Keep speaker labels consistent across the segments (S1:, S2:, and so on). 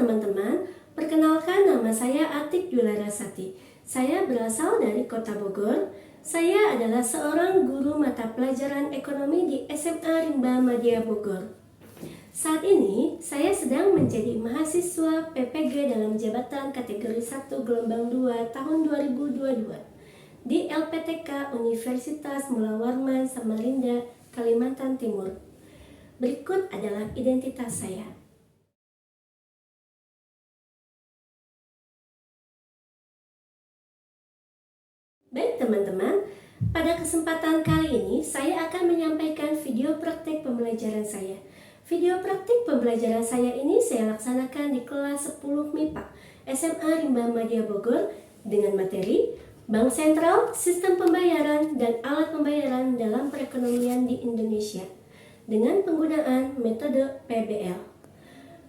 S1: teman-teman, perkenalkan nama saya Atik Dularasati. Saya berasal dari Kota Bogor. Saya adalah seorang guru mata pelajaran ekonomi di SMA Rimba Madya Bogor. Saat ini, saya sedang menjadi mahasiswa PPG dalam jabatan kategori 1 gelombang 2 tahun 2022 di LPTK Universitas Mula Warman Samarinda, Kalimantan Timur. Berikut adalah identitas saya. Baik teman-teman, pada kesempatan kali ini saya akan menyampaikan video praktik pembelajaran saya. Video praktik pembelajaran saya ini saya laksanakan di kelas 10 MIPA SMA Rimba Madya Bogor dengan materi Bank Sentral, Sistem Pembayaran, dan Alat Pembayaran dalam Perekonomian di Indonesia dengan penggunaan metode PBL.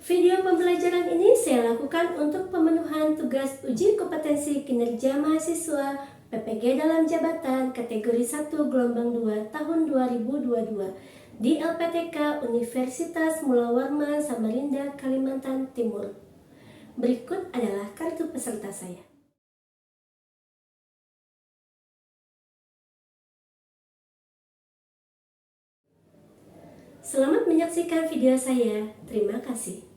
S1: Video pembelajaran ini saya lakukan untuk pemenuhan tugas uji kompetensi kinerja mahasiswa PPG dalam jabatan kategori 1 gelombang 2 tahun 2022 di LPTK Universitas Mula Warman Samarinda, Kalimantan Timur. Berikut adalah kartu peserta saya. Selamat menyaksikan video saya. Terima kasih.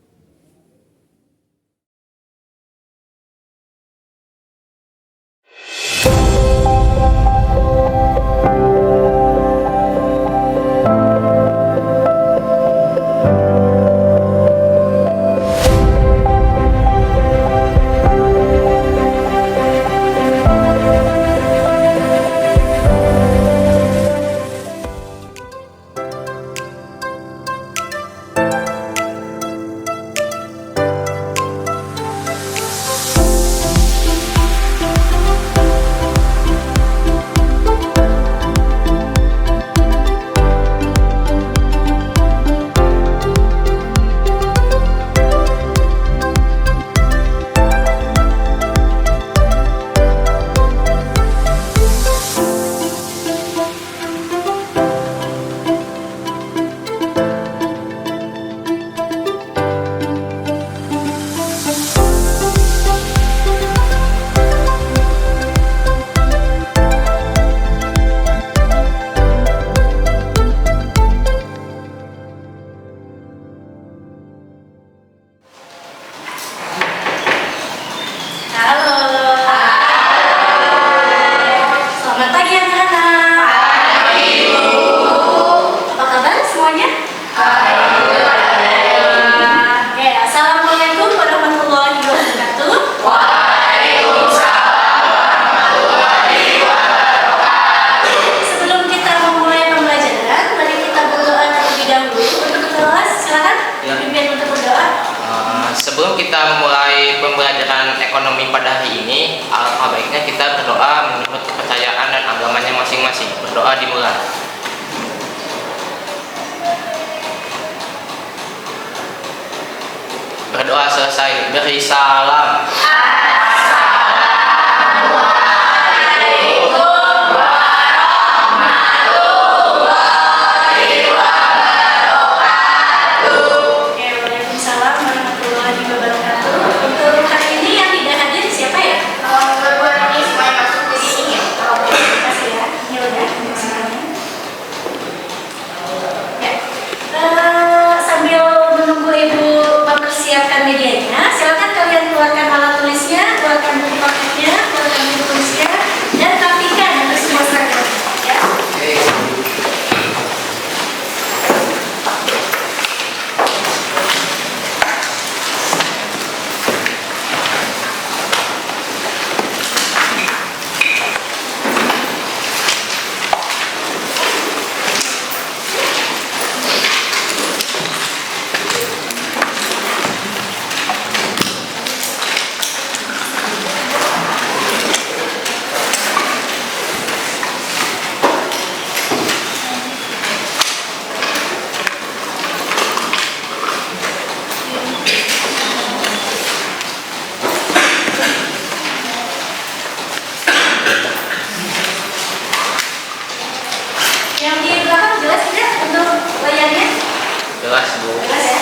S2: Sebelum kita memulai pembelajaran ekonomi pada hari ini, alangkah baiknya kita berdoa menurut kepercayaan dan agamanya masing-masing. Berdoa dimulai. Berdoa selesai, beri salam.
S1: Medianya, silakan kalian keluarkan alat tulisnya, keluarkan buku paketnya, keluarkan buku tulisnya, dan rapikan untuk semua seragam. Ya.
S2: Jelas, Bu.
S1: Jelas ya?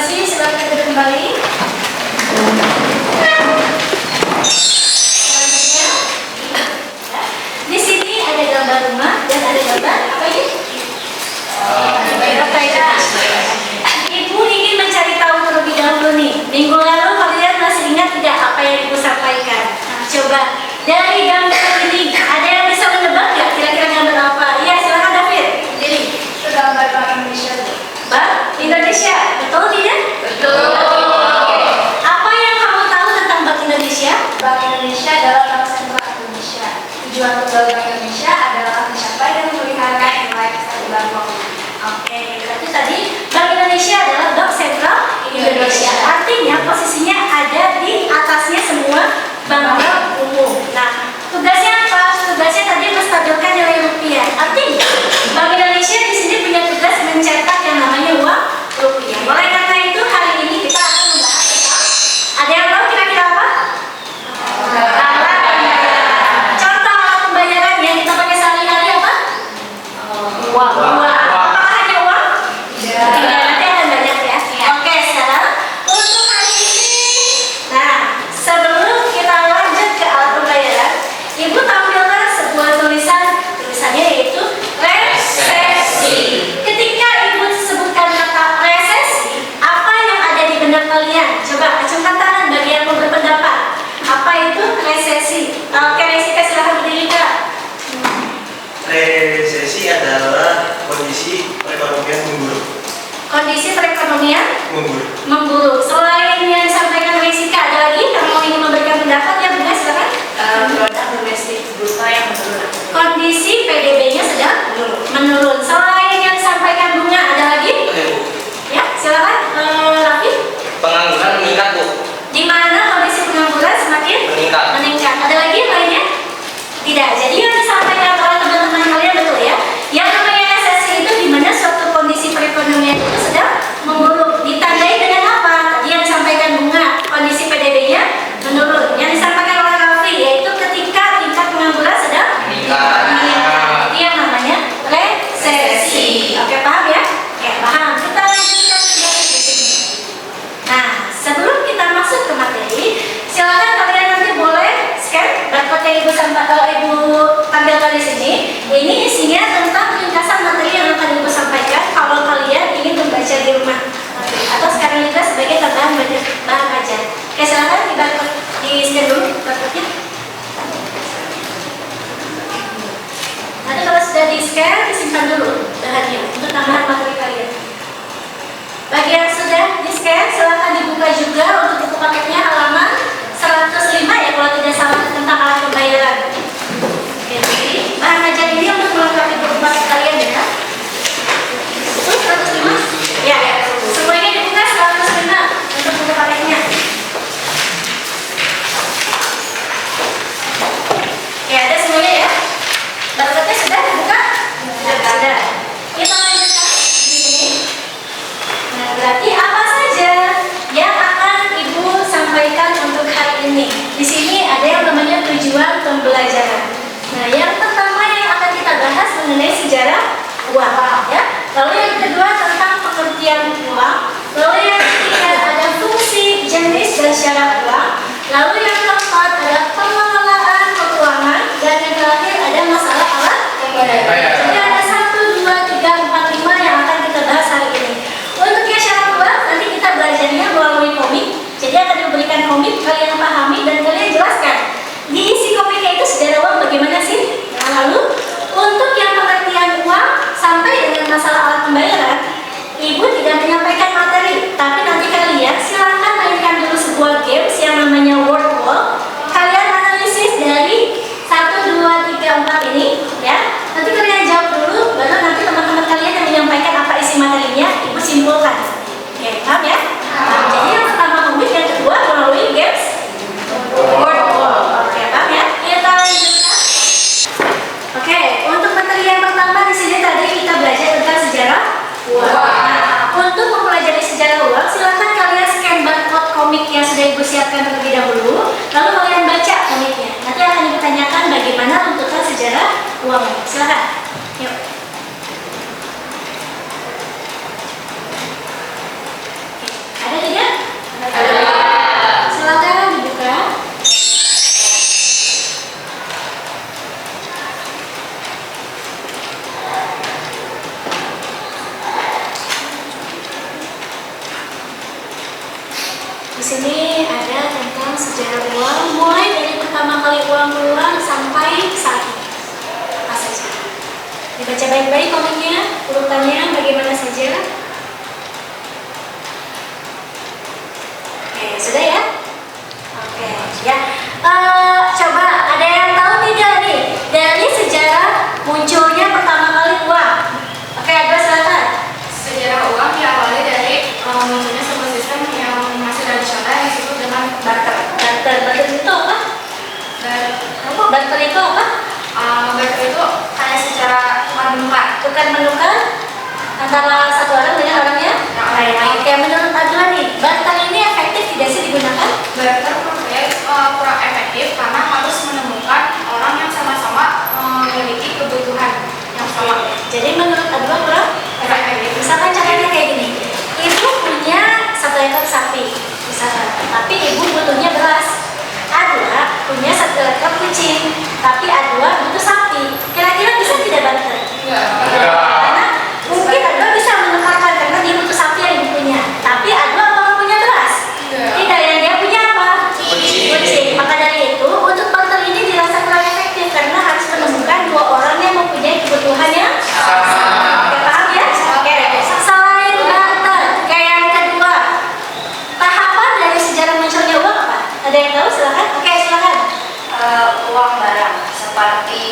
S1: kasih, silakan duduk kembali. Selanjutnya, di sini ada gambar rumah dan ada gambar apa ini? Apa itu? Ibu ingin mencari tahu terlebih dahulu nih. Minggu lalu kalian masih ingat tidak apa yang ibu sampaikan? Nah, coba dari gambar ini ada yang bisa menebak nggak kira-kira gambar apa? Iya, silakan David. Jadi
S3: Itu gambar Bank Indonesia.
S1: Bank Indonesia, betul tidak?
S3: Betul.
S1: Oke. Apa yang kamu tahu tentang Bank Indonesia?
S3: Bank Indonesia adalah bank sentral Indonesia. Tujuan pegawai Bank Indonesia adalah mencapai dan memelihara nilai kestabilan uang.
S1: Oke, berarti tadi Bank Indonesia adalah bank sentral Indonesia. Artinya posisinya ada di atasnya semua bank-bank umum. Nah, tugasnya apa? Tugasnya tadi menstabilkan nilai rupiah. Artinya Bank Indonesia di sini punya tugas mencetak yang namanya uang rupiah. Oleh karena itu hari ini kita akan membahas tentang, ada yang tahu kira-kira apa? Alat pembayaran. Contoh alat pembayaran yang kita pakai sehari-hari apa? Uang. Apakah hanya uang? Tidak, nanti akan banyak ya. Oke, sekarang untuk hari ini, nah sebelum kita lanjut ke alat pembayaran, ibu tampilkan sebuah tulisannya yaitu resesi. Ketika ibu sebutkan kata resesi, apa yang ada di benak kalian? Coba acungkan tangan bagi yang mau berpendapat. Apa itu resesi? Oke, Resika silahkan berdiri Kak.
S4: Resesi adalah kondisi perekonomian memburuk.
S1: Kondisi perekonomian
S4: Memburuk.
S1: memburuk. Selain yang disampaikan Resika, ada lagi yang mau ingin memberikan pendapat ya Bunda, silakan.
S3: Produk domestik bruto yang menurun.
S1: Kondisi PDB-nya sedang menurun. Selain yang disampaikan Bunga, ada lagi? Ya, silakan. Raffi,
S2: Pengangguran meningkat, Bu.
S1: di mana kondisi pengangguran semakin
S2: Meningkat.
S1: meningkat? Ada lagi yang lainnya? Tidak. Jadi yang disampaikan oleh teman-teman kalian betul ya. Yang namanya resesi itu di mana suatu kondisi perekonomian itu sedang memburuk. Ditandai dengan apa? Tadi yang disampaikan Bunga, kondisi PDB-nya menurun. Yang disampaikan oleh Raffi yaitu ketika tingkat pengangguran sedang
S2: Meningkat.
S1: meningkat. Itu yang namanya resesi. Oke, paham ya? Oke, paham. Kita lanjutkan kembali di sini. Nah, sebelum kita masuk ke materi, silakan kalian nanti boleh scan barcode yang ibu tampilkan di sini. Ini isinya tentang ringkasan materi yang akan ibu sampaikan kalau kalian ingin membaca di rumah. Atau sekarang juga sebagai tambahan bahan ajar. Oke, silakan di scan dulu barcode-nya. Nanti kalau sudah di scan, disimpan dulu bahannya untuk tambahan materi kalian. Bagi yang sudah di scan, silakan dibuka juga untuk buku paketnya halaman 105 ya kalau tidak salah tentang alat pembayaran. Oke, jadi bahan ajar ini untuk melengkapi buku paket kalian ya. Itu 105? Ya, semuanya dibuka 105 untuk buku paketnya. Oke, ada semuanya ya? Barcode-nya sudah dibuka? Sudah. Kita lanjutkan di sini. Nah, berarti apa saja yang akan ibu sampaikan untuk hari ini? Di sini ada yang namanya tujuan pembelajaran. Nah, yang pertama yang akan kita bahas mengenai sejarah uang, ya. Lalu yang kedua tentang pengertian uang. Lalu yang ketiga ada fungsi, jenis dan syarat uang. Lalu yang keempat ada pengelolaan keuangan dan yang terakhir ada masalah alat pembayaran. Jadi ada 1, 2, 3, 4, 5 yang akan kita bahas hari ini. Untuk yang syarat uang nanti kita belajarnya melalui komik. Jadi akan diberikan komik, kalian pahami dan kalian jelaskan. Di isi komiknya itu sejarah uang bagaimana sih? Nah, lalu untuk yang pengertian uang sampai dengan masalah alat pembayaran, ibu tidak menyampaikan materi, tapi nanti kalian silakan mainkan dulu sebuah games yang namanya word wall. Kalian analisis dari 1, 2, 3, 4 ini, ya. Nanti kalian jawab dulu, baru nanti teman-teman kalian yang menyampaikan apa isi materinya, ibu simpulkan. Oke, paham ya? Nah, jadi yang pertama komik, yang kedua melalui games word wall. Oke, paham ya? Kita lanjutkan. Oke, untuk materi yang pertama di sini tadi kita belajar tentang sejarah uang. Nah, untuk mempelajari sejarah uang, silakan kalian scan barcode komik yang sudah ibu siapkan terlebih dahulu, lalu kalian baca komiknya. Nanti akan ibu tanyakan bagaimana runtutan sejarah uang. Silakan. Yuk. Oke, Di sini ada tentang sejarah uang, mulai dari pertama kali uang keluar sampai saat ini. Apa saja? Dibaca baik-baik komiknya, urutannya bagaimana saja. Oke, sudah ya? Oke, ya. Coba ada yang tahu tidak nih dari sejarah munculnya pertama kali uang? Oke, ada silakan.
S3: Sejarah uang diawali dari munculnya sebuah sistem yang masih tradisional yang disebut dengan barter.
S1: Barter itu apa? Barter itu apa?
S3: Barter itu hanya secara tukar-menukar.
S1: Tukar-menukar antara satu orang dengan orangnya lain. Oke, menurut Adla nih, barter ini efektif tidak sih digunakan?
S3: Barter menurut saya kurang efektif karena harus menemukan orang yang sama-sama memiliki kebutuhan yang sama.
S1: Jadi menurut Adla kurang efektif. Misalkan caranya kayak gini, ibu punya 1 ekor sapi, misalkan, tapi ibu butuhnya beras. Adla punya 1 ekor kucing, tapi Adla butuh sapi. Kira-kira bisa tidak barter? Karena mungkin Adla bisa menukarkan karena dia butuh sapi yang ibu punya, tapi Adla apakah punya beras? Tidak, yang dia punya apa? Kucing. Maka dari itu, untuk barter ini dirasa kurang efektif karena harus menemukan 2 orang yang mempunyai kebutuhan yang sama. Oke, paham ya? Oke. Selain barter, kayak yang kedua, tahapan dari sejarah munculnya uang apa? Ada yang tahu? Silakan. Oke, silakan.
S3: Uang barang seperti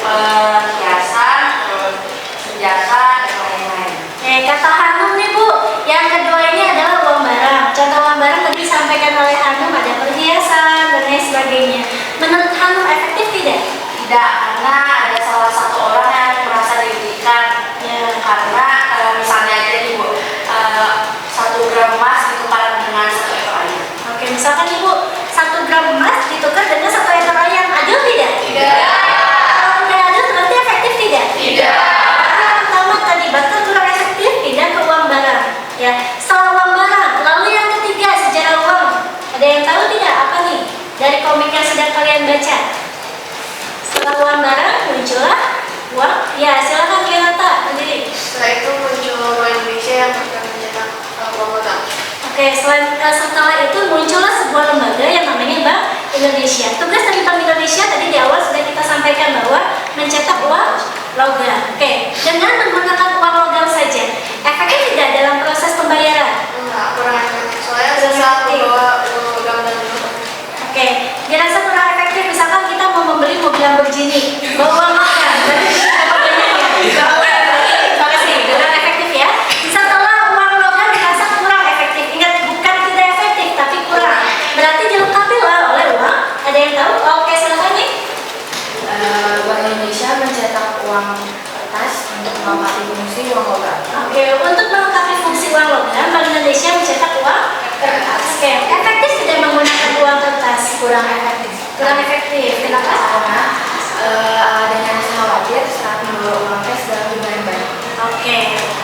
S3: perhiasan, terus senjata dan lain-lain.
S1: Kata Hanum nih Bu, yang kedua ini adalah uang barang. Contoh uang barang tadi disampaikan oleh Hanum ada perhiasan dan lain sebagainya. Menurut Hanum efektif tidak?
S3: Tidak, karena ada salah satu orang yang merasa dirugikan. Karena misalnya aja nih Bu, 1 gram emas ditukar dengan 1 ekor ayam.
S1: Oke, misalkan Ibu 1 gram emas ditukar dengan 1 ekor ayam, adil tidak?
S3: Tidak.
S1: Kalau tidak adil berarti efektif tidak?
S3: Tidak.
S1: Yang pertama tadi barter kurang efektif, pindah ke uang barang. Ya, setelah uang barang, lalu yang ketiga sejarah uang. Ada yang tahu tidak apa nih dari komik yang sedang kalian baca? Setelah uang barang muncullah uang. Ya, silakan Kirata berdiri.
S3: Setelah itu muncul Bank Indonesia yang akan mencetak uang logam.
S1: Oke, setelah itu muncullah sebuah lembaga yang namanya Bank Indonesia. Tugas dari Bank Indonesia tadi di awal sudah kita sampaikan bahwa mencetak uang logam. Oke, dengan menggunakan uang logam saja, efektif tidak dalam proses pembayaran?
S3: Enggak, kurang efektif. Soalnya
S1: Kurang
S3: susah
S1: efektif.
S3: membawa logam dan bentuk.
S1: Oke, dirasa kurang efektif. Misalkan kita mau membeli mobil Lamborghini, bawa uang logam, berarti kita pembeliannya. Makasih, kurang efektif ya. Setelah uang logam dirasa kurang efektif. Ingat, bukan tidak efektif, tapi kurang. Berarti dilengkapi lah oleh uang. Ada yang tahu? Oke, silakan nih.
S3: Bank Indonesia mencetak uang kertas untuk melengkapi fungsi uang logam.
S1: Oke, untuk melengkapi fungsi uang logam, Bank Indonesia mencetak uang kertas. Oke, efektif tidak menggunakan uang kertas?
S3: Kurang efektif.
S1: Kurang efektif. Kenapa?
S3: Karena adanya rasa khawatir saat membawa uang cash dalam jumlah yang banyak.
S1: Oke,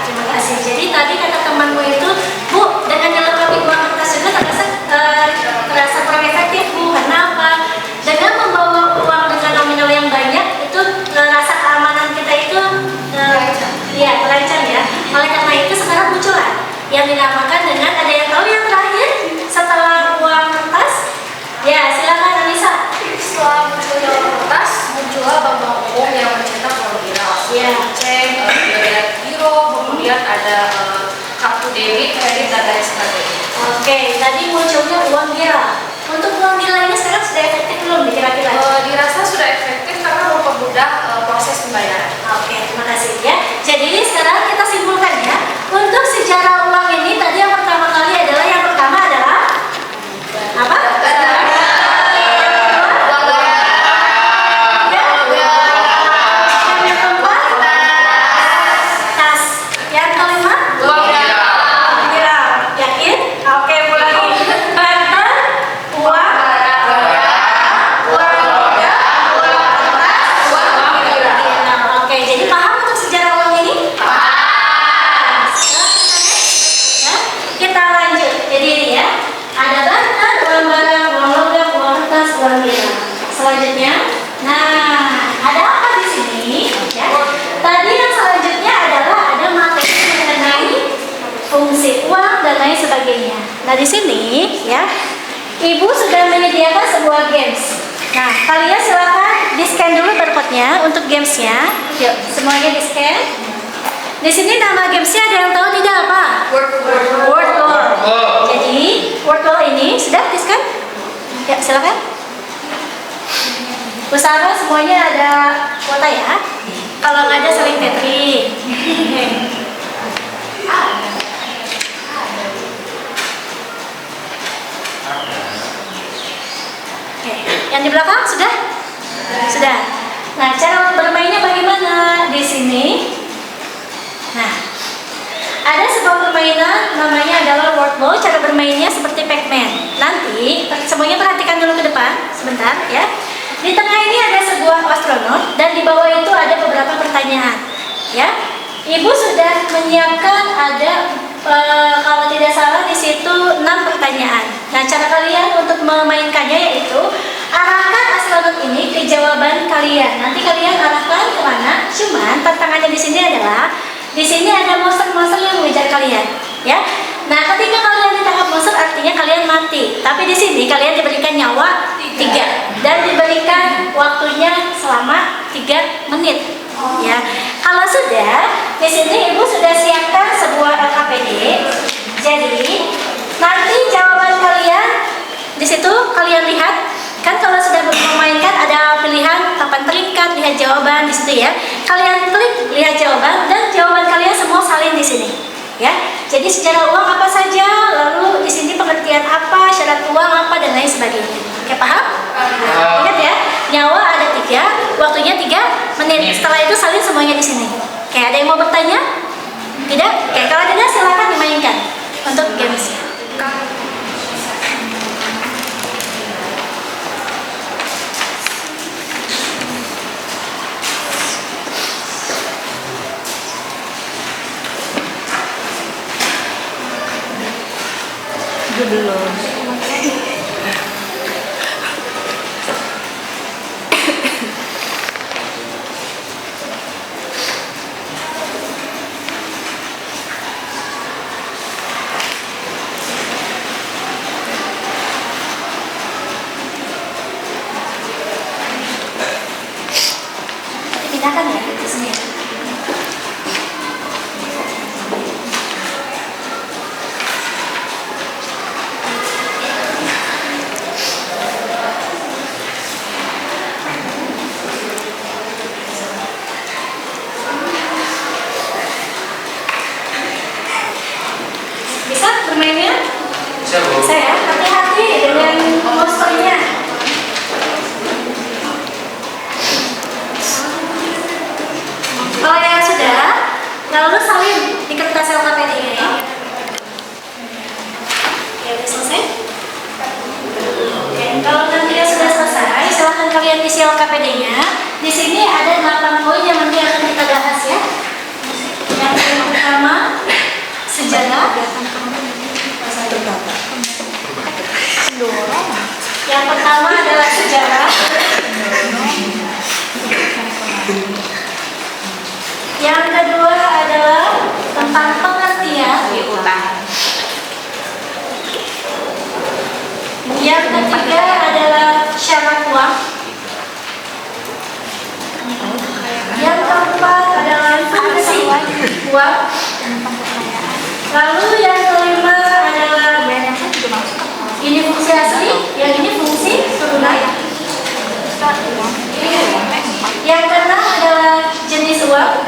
S1: terima kasih. Jadi tadi kata temanmu itu, Bu, dengan dilengkapi uang kertas juga terasa kurang efektif, Bu. Karena apa? Dengan membawa uang dengan nominal yang banyak, itu rasa keamanan kita itu terancam ya. Oleh karena itu sekarang muncullah yang dinamakan dengan, ada yang tahu yang terakhir setelah uang kertas? Ya, silakan Anissa.
S3: Setelah munculnya uang kertas, muncullah bank-bank umum yang mencetak uang nominal.
S1: Ya.
S3: Cek, giro, kemudian ada kartu debit, kredit, dan lain sebagainya.
S1: Oke, tadi munculnya uang gila. Untuk uang gila ini sekarang sudah efektif belum kira-kira?
S3: Dirasa sudah efektif karena mempermudah proses pembayaran.
S1: Oke, terima kasih ya. Jadi sekarang kita simpulkan ya. Untuk sejarah uang ini tadi yang pertama kali adalah apa?
S3: Uang barang.
S1: Yang keempat, tas. Yang kelima,
S3: Uang
S1: gila. Yakin? Oke, mulai. Barter, uang, uang logam, uang kertas, uang gila. Oke, jadi paham untuk sejarah sebagainya. Nah, di sini ya, Ibu sudah menyediakan sebuah games. Nah, kalian silakan di-scan dulu barcode-nya untuk gamesnya. Yuk, semuanya di-scan. Di sini nama gamesnya ada yang tahu tidak apa? Word wall. Jadi, word wall ini sudah di-scan? Ya, silakan. Usahakan semuanya ada kuota ya. Kalau nggak ada saling tethering. Oke, yang di belakang sudah? Sudah. Nah, cara bermainnya bagaimana di sini? Nah, ada sebuah permainan namanya adalah word law. Cara bermainnya seperti Pac-Man. Nanti semuanya perhatikan dulu ke depan sebentar ya. Di tengah ini ada sebuah astronot dan di bawah itu ada beberapa pertanyaan. Ya, Ibu sudah menyiapkan ada kalau tidak salah di situ 6 pertanyaan. Nah, cara kalian untuk memainkannya yaitu arahkan astronot ini ke jawaban kalian. Nanti kalian arahkan kemana? Cuman tantangannya di sini adalah di sini ada monster-monster yang mengejar kalian, ya. Nah, ketika kalian ditangkap monster artinya kalian mati. Tapi di sini kalian diberikan nyawa 3 dan diberikan waktunya selama 3 menit. Ya, kalau sudah di sini Ibu sudah siapkan sebuah LKPD. Jadi nanti jawaban kalian di situ kalian lihat kan kalau sudah memainkan ada pilihan papan terikat, lihat jawaban di situ ya. Kalian klik lihat jawaban dan jawaban kalian semua salin di sini. Ya, jadi secara uang apa saja, lalu di sini pengertian apa, syarat uang apa dan lain sebagainya. Oke, paham? Ingat ya, nyawa ada 3, waktunya 3 menit. Setelah itu salin semuanya di sini. Oke, ada yang mau bertanya? Tidak? Oke, kalau tidak silakan dimainkan untuk gamesnya.
S5: Belum.
S1: Pindahkan ya di sini. Bisa bermainnya?
S2: Bisa, Bu.
S1: Bisa ya, hati-hati dengan monsternya. Kalau yang sudah, lalu salin di kertas LKPD ini ya. Oke, udah selesai? Oke, kalau nanti sudah selesai, silahkan kalian isi LKPD-nya. Di sini ada 8 poin yang nanti akan kita bahas ya. Yang pertama, sejarah. Yang pertama adalah sejarah. Yang kedua adalah tentang pengertian. Yang ketiga adalah syarat uang. Yang keempat adalah fungsi uang. Lalu yang kelima adalah ini fungsi asli, yang ini fungsi tunai. Yang keenam adalah jenis uang.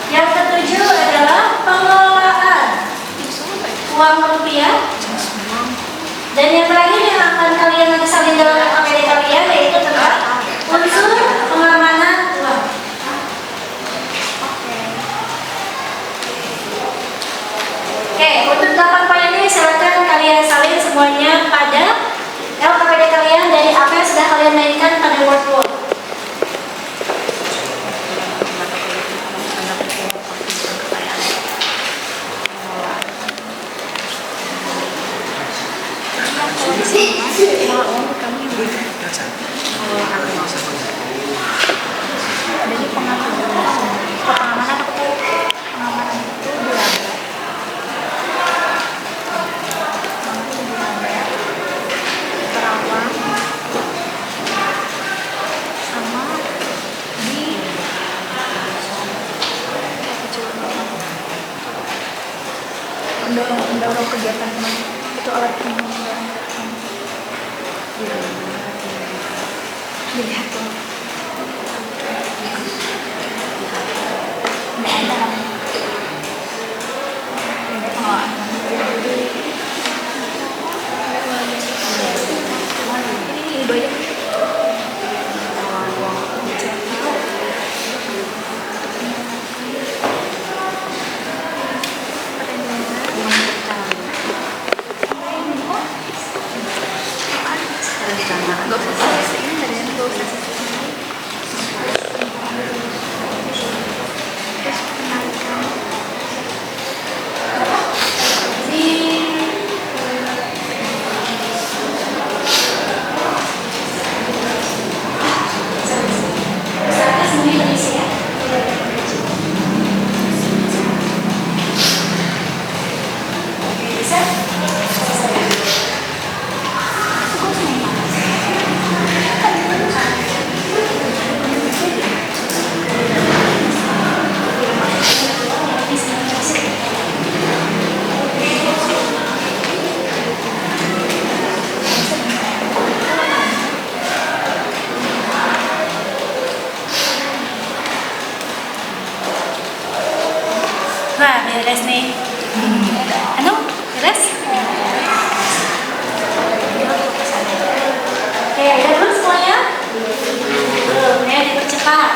S1: Yang ketujuh adalah pengelolaan uang rupiah. Dan yang terakhir yang akan kalian nanti salin dalam LKPD kalian yaitu tentang unsur pengamanan uang. Oke, untuk 8 poin ini silakan kalian salin semuanya pada LKPD kalian dari apa yang sudah kalian mainkan pada Word Wall.
S5: Jadi pengamanan itu mendorong kegiatan kemarin itu alat mendorong dilihat tuh nggak ada pengelolaan ini dua aja.
S3: Nah, beres nih. Anu, beres? Oke, udah dulu semuanya? Belum, ya dipercepat.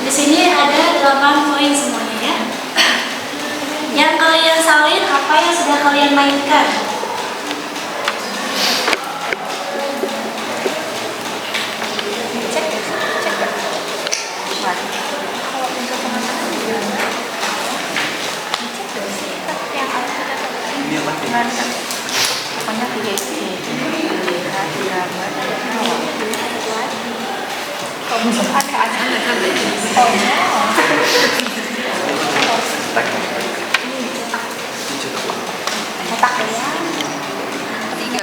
S3: Di sini ada 8 poin semuanya ya. Yang kalian salin apa yang sudah kalian mainkan?
S5: pokoknya 3 itu lihat drama kalau misalnya aneh-aneh cetak ya
S3: 3.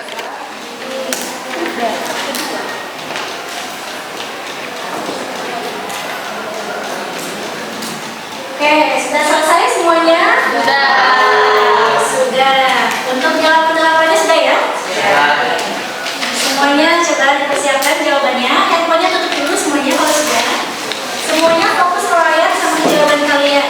S3: Oke, sudah selesai semuanya? Sudah. Untuk jawaban-jawabannya sudah ya? Semuanya coba dipersiapkan jawabannya. Handphonenya tutup dulu semuanya kalau sudah. Semuanya fokus ke layar sama jawaban kalian.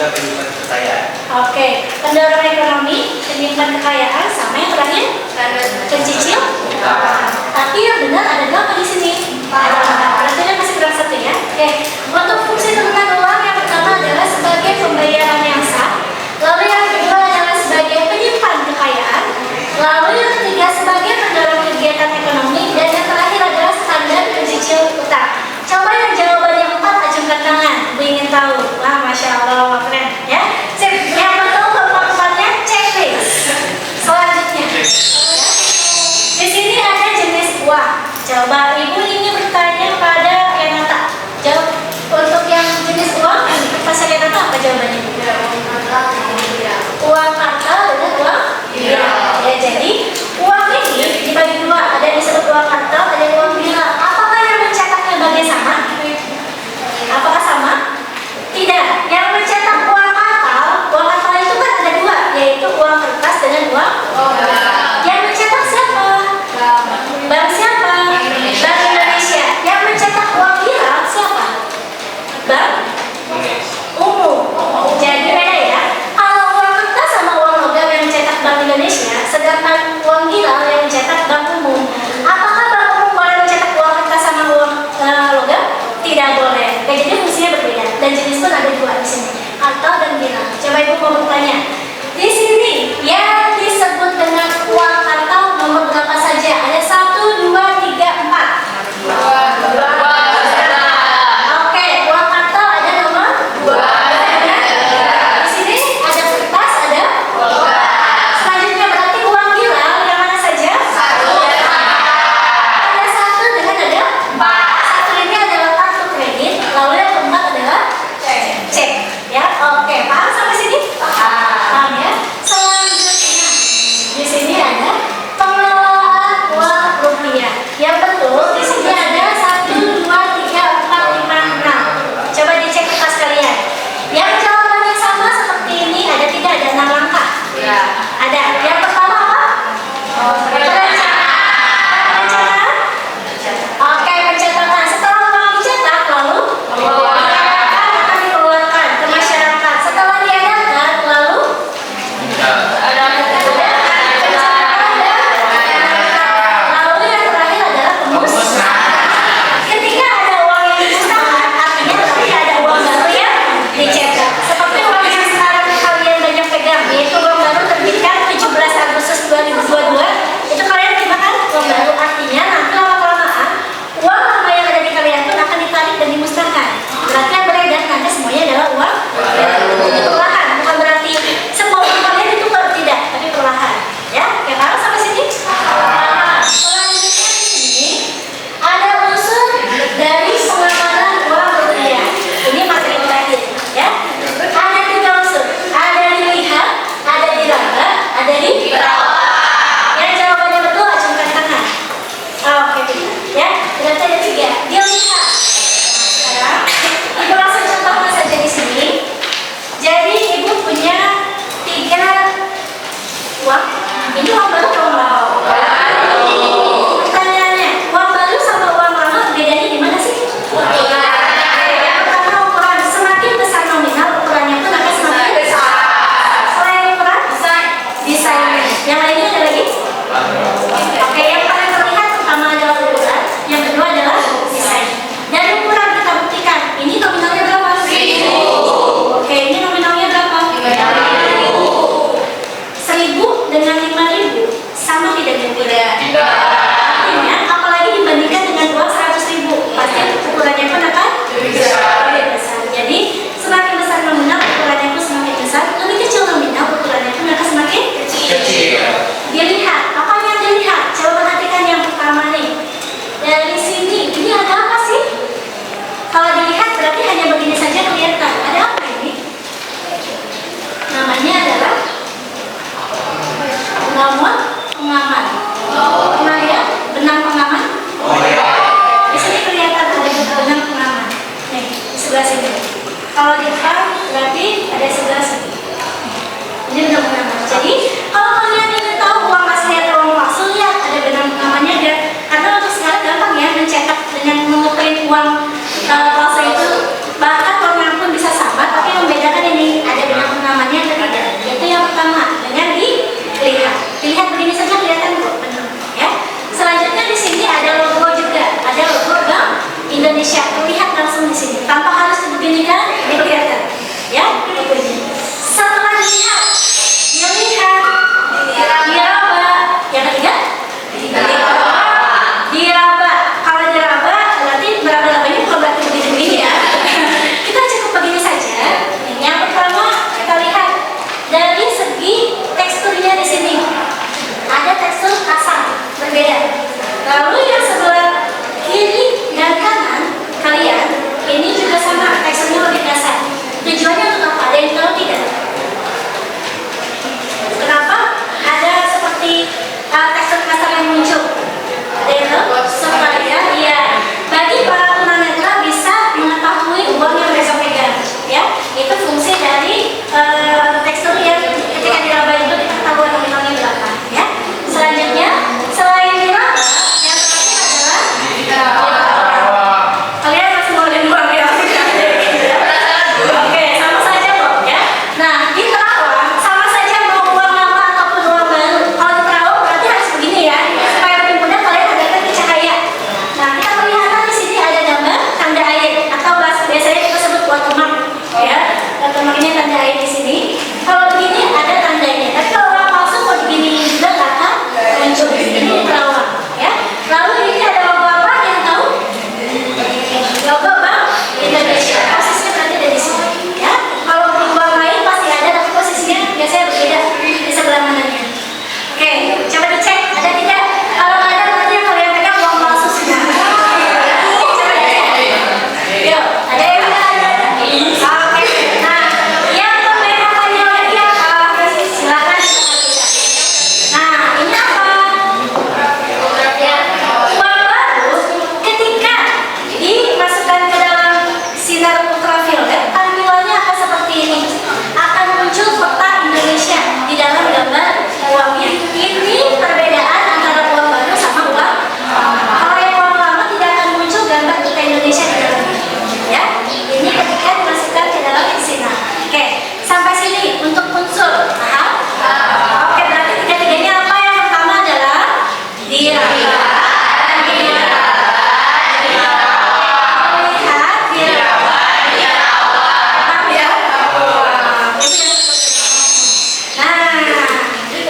S4: juga penyimpan kekayaan.
S3: Oke, pendorong ekonomi, penyimpan kekayaan, sama yang terakhir pencicil. Tapi yang benar ada dua apa di sini? Berarti dia masih kurang satu ya. Oke, untuk fungsi turunan uang yang pertama adalah sebagai pembayaran yang sah, lalu yang kedua adalah sebagai penyimpan kekayaan, lalu yang ketiga sebagai pendorong kegiatan ekonomi, dan yang terakhir adalah standar pencicil utang. Coba yang jawaban yang 4 acungkan tangan. Ibu ingin tahu. Wah, masya Allah, keren ya. Sip, yang betul keempat-empatnya checklist. Selanjutnya, di sini ada jenis buah. Coba ibu ingin bertanya pada Renata. Jawab. atau makanya tanda air di sini. Kalau begini ada tandanya. Tapi kalau orang palsu mau begini juga nggak akan muncul. Ini terawang, ya. Lalu ini ada logo apa? Yang tahu? Logo Bank Indonesia. Posisinya berarti ada di sini, ya. Kalau di bank lain pasti ada, tapi posisinya biasanya berbeda di sebelah mananya. Oke, coba dicek ada tidak? Kalau ada berarti yang kalian pegang uang palsu semua. Coba dicek. Yuk, ada yang nggak ada? Oke. Nah, yang membedakannya lagi apa? Silakan. Nah, ini apa? Ya, uang baru ketika dimasukkan ke dalam sinar ultraviolet, tampilannya akan seperti ini. Akan muncul peta Indonesia di dalam gambar uangnya. Ini perbedaan antara uang baru sama uang lama. Kalau yang uang lama tidak akan muncul gambar peta Indonesia di dalamnya. Ya, ini ketika dimasukkan ke dalam sinar. Oke, sampai sini untuk unsur. Paham? Oke, berarti tiga-tiganya apa? Yang pertama adalah diraba. Nah,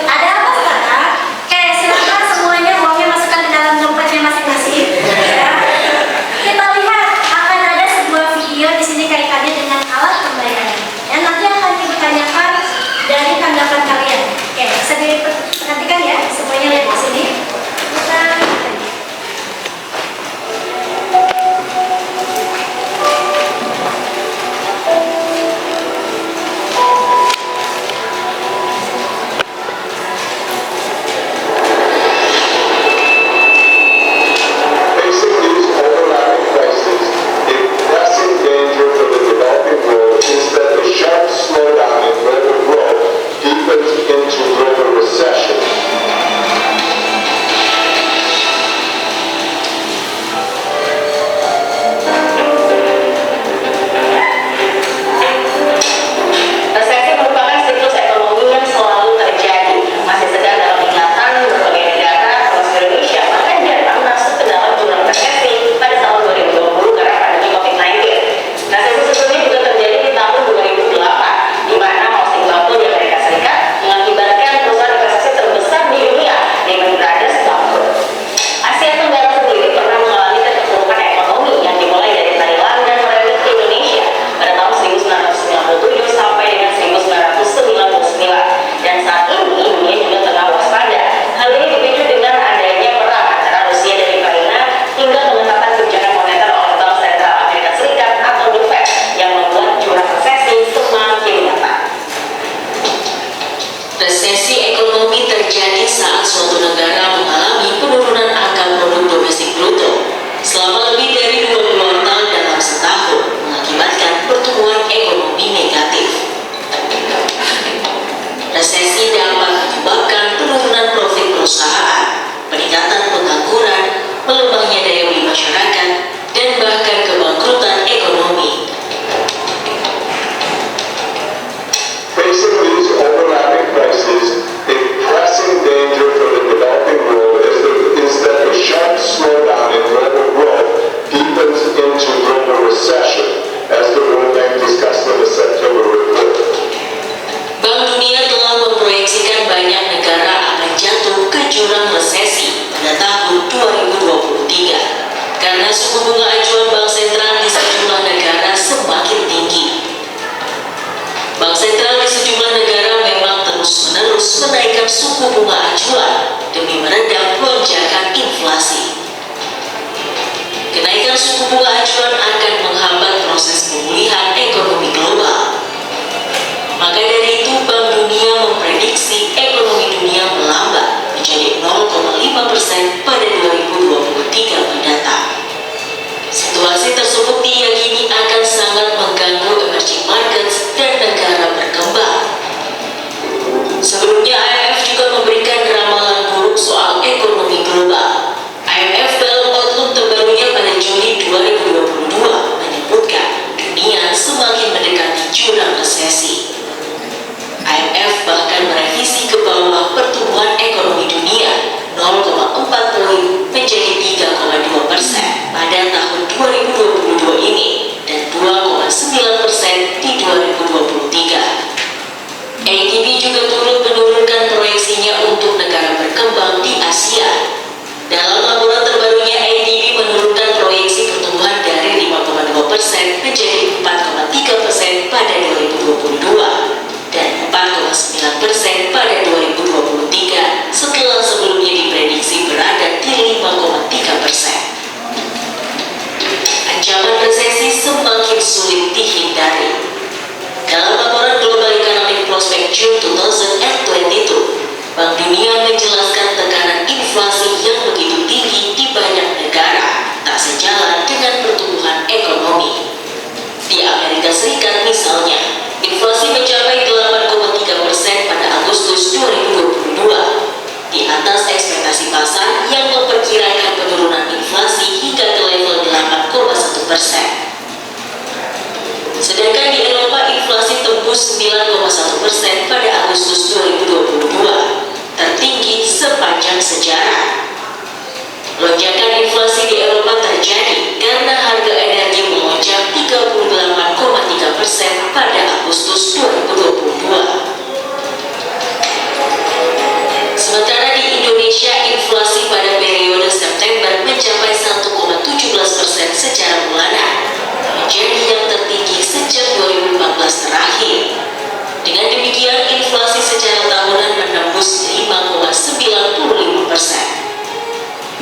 S3: ada apa sekarang? Oke, silakan semuanya uangnya masukkan ke dalam dompetnya masing-masing. Ya. Kita lihat akan ada sebuah video di sini kaitannya dengan alat pembayaran. Dan nanti akan ditanyakan dari tanggapan kalian. Oke, bisa diperhatikan ya, semuanya lihat di sini. Kita
S6: Facing these overlapping crises, a pressing danger for the developing world is that the sharp slowdown in global growth deepens into global recession.
S7: Resesi merupakan siklus ekonomi yang selalu terjadi. Masih sedang dalam ingatan berbagai negara, termasuk Indonesia, bahkan Jerman masuk ke dalam jurang resesi pada tahun 2020 karena pandemi COVID-19. Resesi sebelumnya juga terjadi di tahun 2008, di mana housing bubble di Amerika Serikat mengakibatkan perusahaan investasi terbesar di dunia, Lehman Brothers, bangkrut. Asia Tenggara sendiri pernah mengalami keterpurukan ekonomi yang dimulai dari Thailand dan merembet ke Indonesia pada tahun 1997 sampai dengan 1999. Dan saat ini dunia juga tengah waspada. Hal ini dipicu dengan adanya perang antara Rusia dan Ukraina hingga pengetatan kebijakan moneter oleh Bank Sentral Amerika Serikat atau The Fed yang membuat jurang resesi semakin nyata.
S8: Resesi ekonomi terjadi saat suatu negara mengalami penurunan angka produk domestik bruto selama lebih dari 2 kuartal dalam setahun, mengakibatkan pertumbuhan ekonomi negatif. Resesi dapat menyebabkan penurunan profit perusahaan, peningkatan pengangguran, melemahnya daya beli masyarakat, dan bahkan kebangkrutan ekonomi.
S6: Facing these overlapping crises, a pressing danger for the developing world is that the sharp slowdown in global growth deepens into global recession, as the World Bank discussed in the September report.
S8: Bank Dunia telah memproyeksikan banyak negara akan jatuh ke jurang resesi pada tahun 2023 karena suku bunga acuan bank sentral di sejumlah negara semakin tinggi. Bank sentral di sejumlah negara memang terus-menerus menaikkan suku bunga acuan demi meredam lonjakan inflasi. Kenaikan suku bunga acuan akan menghambat proses pemulihan ekonomi global. Maka dari itu, Bank Dunia memprediksi ekonomi dunia melambat menjadi 0,5% pada 2023 mendatang. Situasi tersebut diyakini akan sangat mengganggu emerging markets dan negara berkembang. Sebelumnya, IMF juga memberikan ramalan buruk soal ekonomi global. IMF dalam outlook terbarunya pada Juli 2022 menyebutkan dunia semakin mendekati jurang resesi. IMF bahkan merevisi ke bawah pertumbuhan ekonomi dunia 0,4 poin menjadi 3,2% pada tahun 2022 ini dan 2,9% di 2023. ADB juga turut menurunkan proyeksinya untuk negara berkembang di Asia. Dalam laporan terbarunya, ADB menurunkan proyeksi pertumbuhan dari 5,2% menjadi 4,3% pada 2022 dan 4,9% pada 2023 setelah sebelumnya diprediksi berada di 5,3%. Ancaman resesi semakin sulit dihindari. Dalam laporan Global Economic Prospect June 2022, Bank Dunia menjelaskan tekanan inflasi yang begitu tinggi di banyak negara tak sejalan dengan pertumbuhan ekonomi. Di Amerika Serikat misalnya, inflasi mencapai 8,3% pada Agustus 2022, di atas ekspektasi pasar yang memperkirakan penurunan inflasi hingga ke level 8,1%. Sedangkan di Eropa inflasi tembus 9,1% pada Agustus 2022, tertinggi sepanjang sejarah. Lonjakan inflasi di Eropa terjadi karena harga energi melonjak 38,3% pada Agustus 2022. Sementara di Indonesia, inflasi pada periode September mencapai 1,17% secara bulanan, menjadi yang tertinggi sejak 2014 terakhir. Dengan demikian, inflasi secara tahunan menembus 5,95%.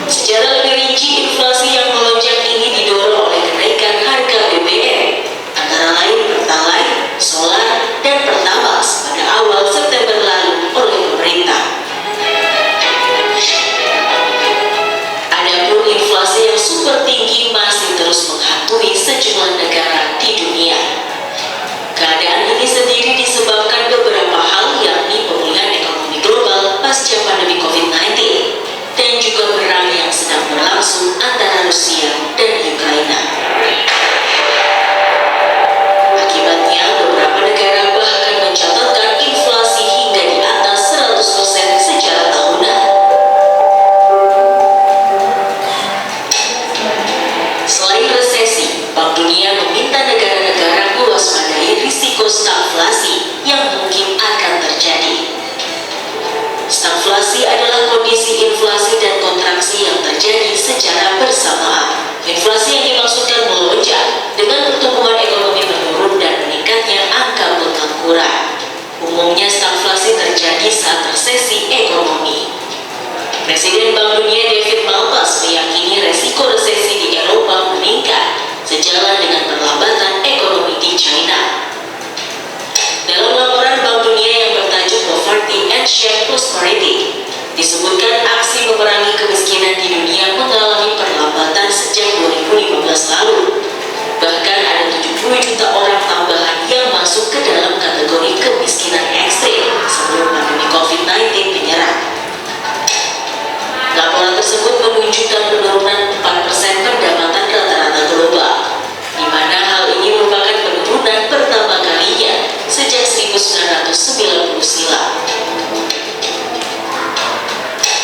S8: Secara lebih rinci, inflasi yang melonjak ini didorong oleh kenaikan harga BBM, antara lain Pertalite, Solar, dan Pertamax pada awal September lalu oleh pemerintah. Adapun inflasi yang super tinggi masih terus menghantui sejumlah negara di dunia. Keadaan ini sendiri disebabkan beberapa hal, yakni pemulihan ekonomi global pasca pandemi COVID-19 dan juga perang yang sedang berlangsung antara Rusia dan Ukraina. Akibatnya, beberapa negara bahkan mencatatkan inflasi hingga di atas 100% secara tahunan. Selain resesi, Bank Dunia meminta negara-negara mewaspadai risiko stagflasi yang mungkin akan terjadi. Stagflasi adalah kondisi inflasi dan kontraksi yang terjadi secara bersamaan. Inflasi yang dimaksudkan melonjak dengan pertumbuhan ekonomi menurun dan meningkatnya angka pengangguran. Umumnya stagflasi terjadi saat resesi ekonomi. Presiden Bank Dunia David Malpass meyakini resiko resesi di Eropa meningkat sejalan dengan perlambatan ekonomi di China. Dalam laporan Bank Dunia yang bertajuk Poverty and Shared Prosperity, disebutkan aksi memerangi kemiskinan di dunia mengalami perlambatan sejak 2015 lalu. Bahkan ada 70 juta orang tambahan yang masuk ke dalam kategori kemiskinan ekstrim sebelum pandemi COVID-19 menyerang. Laporan tersebut menunjukkan penurunan 4% pendapatan rata-rata global, di mana hal ini merupakan penurunan pertama kalinya sejak 1990 silam.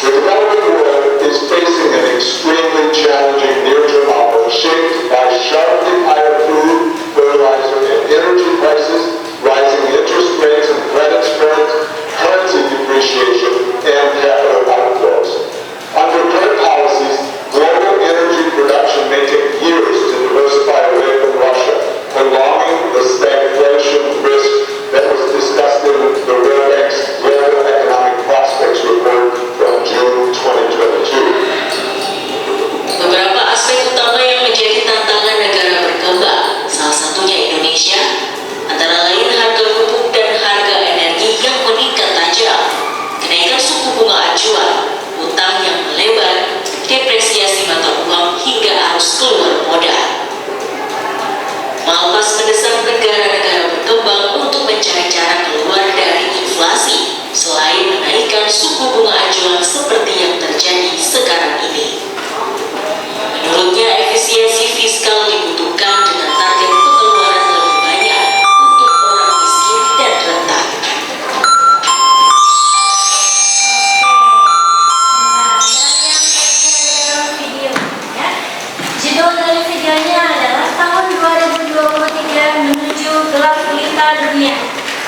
S6: The developing world is facing an extremely challenging near-term outlook shaped by sharply higher food, fertilizer, and energy prices, rising interest rates and credit spreads, currency depreciation, and capital outflows. Under current policies, global energy production may take years to diversify away from Russia, prolonging the stagflation risk that was discussed in the World Bank's Global Economic Prospects Report from June 2022.
S8: Beberapa aspek utama yang menjadi tantangan negara berkembang, salah satunya Indonesia, antara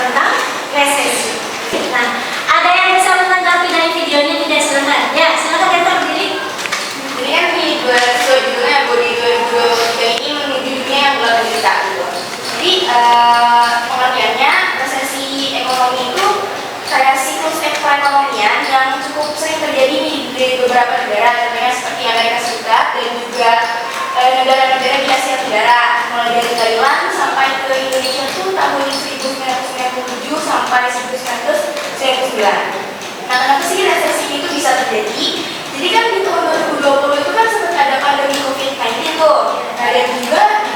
S3: tentang resesi. Nah, ada yang bisa menanggapi dari videonya tidak? Silakan. Ya, silakan Deta berdiri.
S7: Ini kan di 2022 di 2023 ini menuju dunia yang gelap gulita gitu. Jadi pengertiannya resesi ekonomi itu kayak siklus perekonomian yang cukup sering terjadi di beberapa negara, contohnya seperti Amerika Serikat dan juga negara-negara di Asia Tenggara, mulai dari Thailand sampai ke Indonesia tuh tahun 1997 sampai 1999. Nah, kenapa sih resesi itu bisa terjadi? Jadi kan di tahun 2020 itu kan sempat ada pandemi COVID-19 tuh. Nah, dan juga di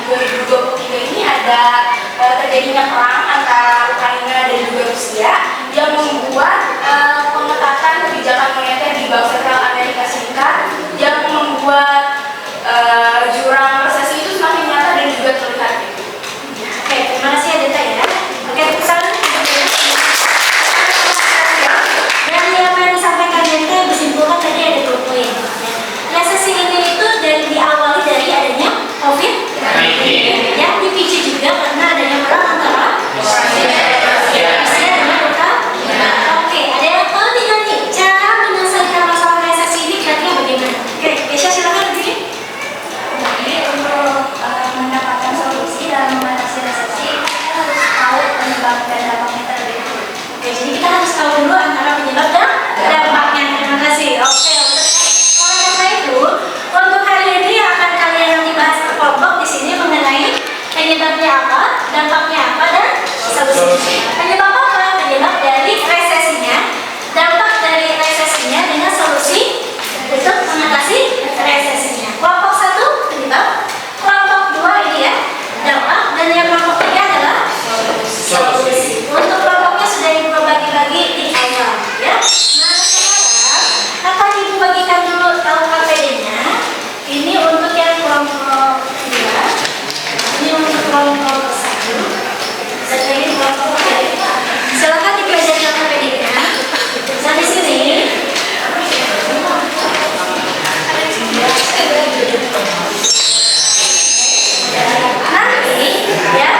S7: 2023 ini ada terjadinya perang antara Ukraina dan juga Rusia yang membuat pengetatan kebijakan moneter di Bank Sentral Amerika Serikat yang membuat jurang resesi itu semakin nyata dan juga terlihat.
S3: Oke, terima kasih ya Deta ya. Oke, misalnya dari apa yang disampaikan Deta disimpulkan tadi ada 2 poin. Resesi ini itu diawali dari adanya COVID, yang dipicu juga karena adanya perang antara Rusia dan Ukraina. Oke, ada yang tahu tidak nih cara menyelesaikan masalah resesi ini kira-kira bagaimana? Oke, Kesha silakan begini.
S5: Jadi untuk mendapatkan solusi dalam mengatasi resesi, kita harus tahu penyebab dan dampaknya terlebih dahulu.
S3: Oke, jadi kita harus tahu dulu antara penyebab dan dampaknya. Terima kasih. Oke, oleh karena itu, untuk hari ini akan kalian nanti bahas per kelompok di sini mengenai penyebabnya apa, dampaknya apa, dan solusinya. Penyebab apa? Penyebab dari resesinya, dampak dari resesinya dengan solusi untuk mengatasi resesinya. Kelompok 1 penyebab, kelompok 2 ini ya dampak, dan yang kelompok 3 adalah solusi. Untuk kelompoknya sudah ibu bagi-bagi di awal ya. Nah, sekarang akan ibu bagikan dulu tahu KPD-nya. Ini untuk yang kelompok 2, ini untuk kelompok 1, dan ini kelompok 3. Silakan dipelajari KPD-nya. Nah, di sini nanti ya,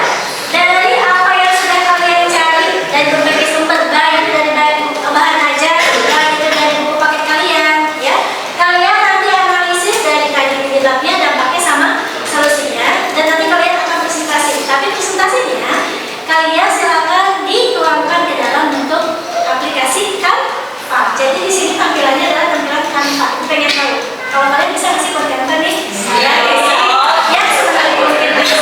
S3: dari apa yang sudah kalian cari dan berbagai sumber, baik dari bahan ajar, baik dari buku paket kalian ya, kalian nanti analisis dari tadi penyebabnya, dampaknya sama solusinya, dan nanti kalian akan presentasi. Tapi presentasinya kalian silakan dituangkan ke dalam bentuk aplikasi Canva. Jadi di sini tampilannya adalah tampilan Canva. Aku pengen tahu kalau kalian bisa ngasih kode Canva nih. Saya bisa. Ya, sebentar mungkin bisa.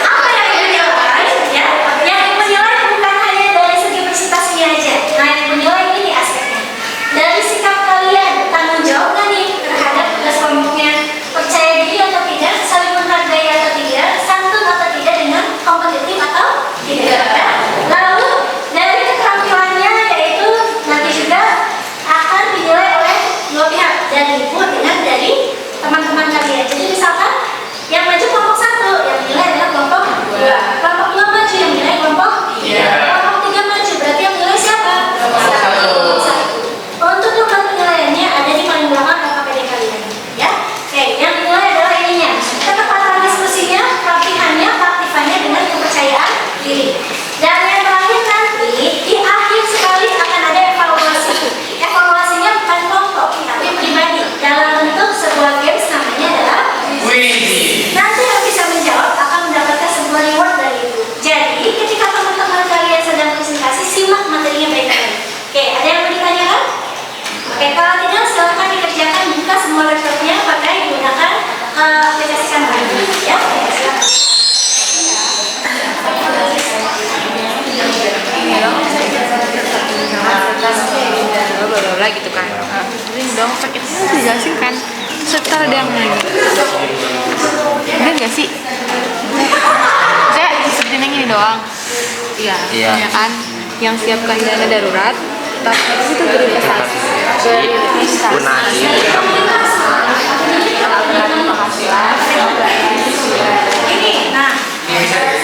S3: Apa yang ibu nilai? Ya, yang ibu nilai bukan hanya dari segi presentasinya aja. Nah, yang ibu nilai ini aspeknya. Dari sikap kalian, tanggung jawab nggak nih terhadap tugas kelompoknya? Percaya diri atau tidak? Saling menghargai atau tidak? Santun atau tidak dengan kompetitif atau tidak? Ya. Lalu dari keterampilannya, yaitu nanti juga akan dinilai oleh 2 pihak, dari ibu dengan dari teman-teman kalian. Jadi misalkan yang maju kelompok 1, yang nilai adalah kelompok 2. Kelompok 2 maju, yang nilai kelompok 3. Kelompok 3 maju, berarti yang nilai siapa? Kelompok 1. Untuk jumlah penilaiannya ada di paling belakang KPD kalian. Ya, oke. Yang dinilai adalah ininya, ketepatan diskusinya, pelatihannya, keaktifannya dengan kepercayaan diri. Dan yang terakhir nanti di akhir sekali akan ada evaluasi. Evaluasinya bukan kelompok, tapi pribadi dalam bentuk sebuah games, namanya adalah nanti yang bisa menjawab akan mendapatkan sebuah reward dari itu. Jadi ketika teman-teman kalian sedang presentasi, simak materinya baik-baik. Oke, ada yang mau ditanyakan? Oke, kalau tidak silakan dikerjakan, buka semua laptopnya pakai menggunakan aplikasi Canva ya. Silakan.
S5: Bla gitu kan. Sering dong sakit itu dijelasin kan. Setelah ada yang nanya. Bener nggak sih? Saya seperti yang ini doang. Iya. Ya kan. Yang siapkan dana darurat, tapi itu berinvestasi.
S3: Ini, nah,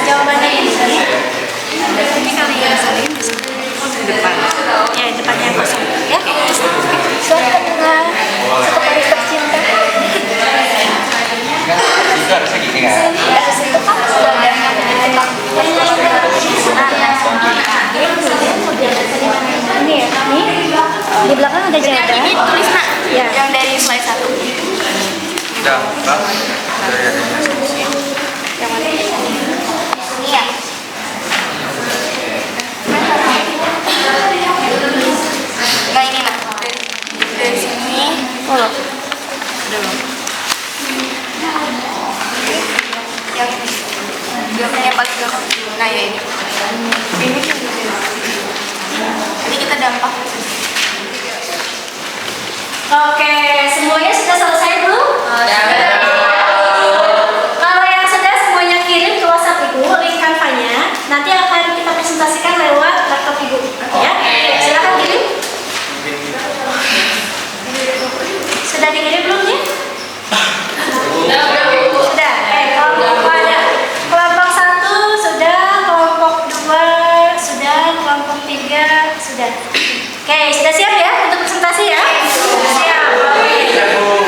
S3: jawabannya ini. Ini kalian salin di sini.
S5: Depan.
S3: Ya, depannya kosong. Ya.
S5: Suara pendengar, seperti tercinta.
S6: Itu harusnya gini kan?
S5: Harus itu kan sudah
S3: Di belakang ada jawaban.
S5: Ini tulis nak,
S3: Ya.
S5: yang dari slide 1.
S2: Dampak dari adanya
S5: Yang mana? Ini ya. Nah ini nak, dari sini. Oh loh. Udah belum? Yang ini. Yang paling belakang. Nah ya ini. Ini jadi kita dampak.
S3: Oke, semuanya sudah selesai belum? Kalau yang sudah semuanya kirim ke WhatsApp Ibu link Canva-nya, nanti akan kita presentasikan lewat laptop Ibu. Ya, silakan kirim. Sudah dikirim belum ya? Sudah. Kelompok ada. Kelompok 1 sudah, kelompok 2 sudah, kelompok 3 sudah. Oke, sudah siap ya untuk presentasi ya? Siap.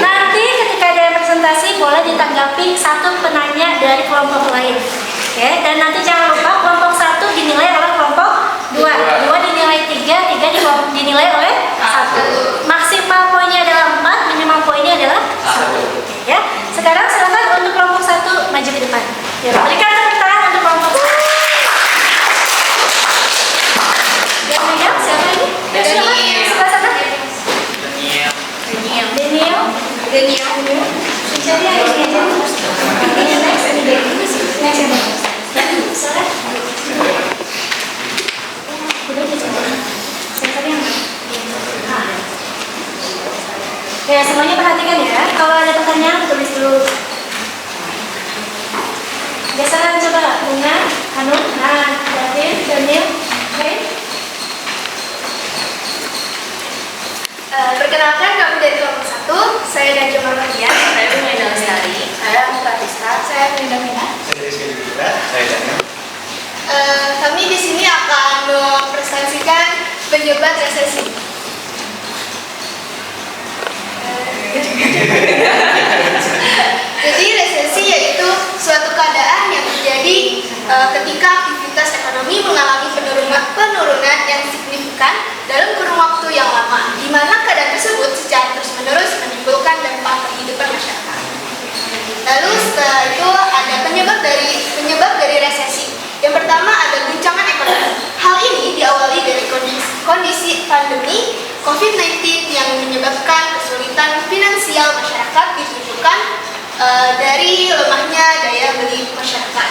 S3: Nanti ketika ada presentasi boleh ditanggapi satu penanya dari kelompok lain. Oke, dan nanti jangan lupa kelompok 1 dinilai oleh kelompok 2, 2 dinilai 3, 3 dinilai oleh 1. Maksimal poinnya adalah 4, minimal poinnya adalah 1. Ya. Sekarang silakan untuk kelompok 1 maju ke depan. Ya, berikan tepuk tangan untuk kelompok 1. Yang megang siapa ini? Siapa? Sebelah sana. Daniel. Cari yang ini aja. Ini next, ini deh. Next ya, Bang. Ya, silakan. Udah dicoba. Saya tadi yang mana? Ya, semuanya perhatikan ya. Kalau ada pertanyaan, tulis dulu. Biasakan coba Bunga, Hanum, David, Daniel. Oke.
S5: Perkenalkan kami dari kelompok 1. Saya Najwa Mardian. Saya Bunga Lestari. Saya Pratista. Saya Linda Mina.
S4: Saya Daniel.
S5: Kami di sini akan mempresentasikan penyebab resesi. Jadi resesi yaitu suatu keadaan yang terjadi ketika aktivitas ekonomi mengalami penurunan yang signifikan dalam kurun waktu yang lama, di mana keadaan tersebut secara terus-menerus menimbulkan dampak kehidupan masyarakat. Lalu setelah itu ada penyebab dari resesi. Yang pertama ada guncangan ekonomi. Hal ini diawali dari kondisi pandemi COVID-19 yang menyebabkan kesulitan finansial masyarakat ditunjukkan dari lemahnya daya beli masyarakat.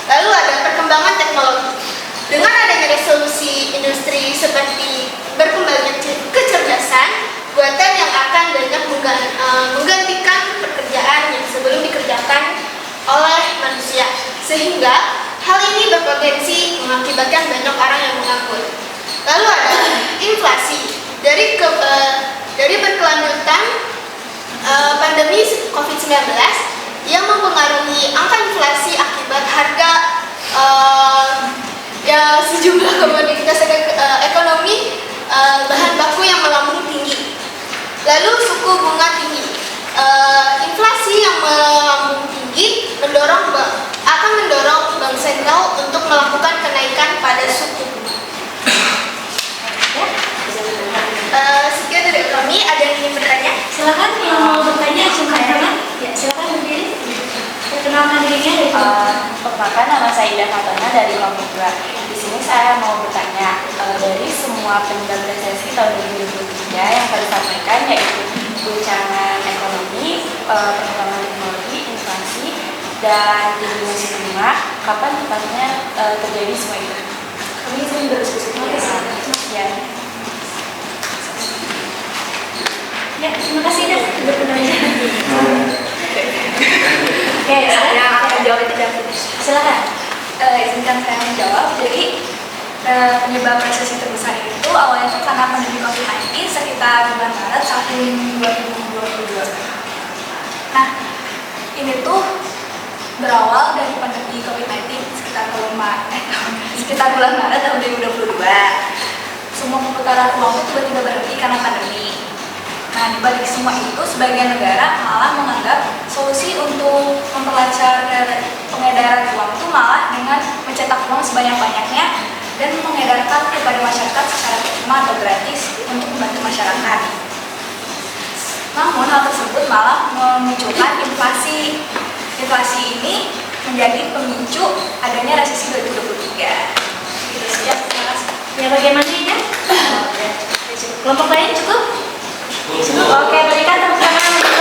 S5: Lalu ada perkembangan teknologi. Dengan adanya resolusi industri seperti berkembangnya kecerdasan buatan yang akan banyak menggantikan pekerjaan yang sebelum dikerjakan oleh manusia, sehingga hal ini berpotensi mengakibatkan banyak orang yang menganggur. Lalu ada inflasi. Dari berkelanjutan pandemi COVID-19 yang mempengaruhi angka inflasi akibat harga sejumlah komoditas ekonomi bahan baku yang melambung tinggi. Lalu suku bunga tinggi. Inflasi yang melambung tinggi akan mendorong bank sentral untuk melakukan kenaikan pada suku bunga. Sekian dari kami. Ada yang ingin bertanya?
S3: Silakan yang mau bertanya angkat tangan. Ya, silakan berdiri. Perkenalkan dirinya dari
S9: Perkenalkan, nama saya Ida Fatona dari kelompok 2. Di sini saya mau bertanya dari semua penyebab resesi tahun 2023 yang tadi disampaikan, yaitu guncangan ekonomi, perkembangan teknologi, inflasi, dan tingginya suku bunga. Kapan tepatnya terjadi semua itu? Kami sering berdiskusi ya.
S3: Ya, terima kasih Ida sudah bertanya. Oke,
S5: Saya akan jawab itu dan
S3: silakan.
S5: izinkan saya menjawab. Jadi penyebab resesi terbesar itu awalnya itu karena pandemi COVID-19 sekitar bulan Maret tahun 2022. Nah, ini tuh berawal dari pandemi COVID-19 sekitar bulan Maret tahun 2022. Semua perputaran uang itu tiba-tiba berhenti karena pandemi. Nah, di balik semua itu, sebagian negara malah menganggap solusi untuk memperlancar pengedaran uang itu malah dengan mencetak uang sebanyak-banyaknya dan mengedarkan kepada masyarakat secara prima atau gratis
S9: untuk membantu masyarakat. Namun hal tersebut malah memunculkan inflasi. Inflasi ini menjadi pemicu adanya resesi 2023. Gitu saja, terima kasih.
S3: Ya bagaimana ya? Kelompok lain cukup? Cukup. Oke, berikan tepuk tangan untuk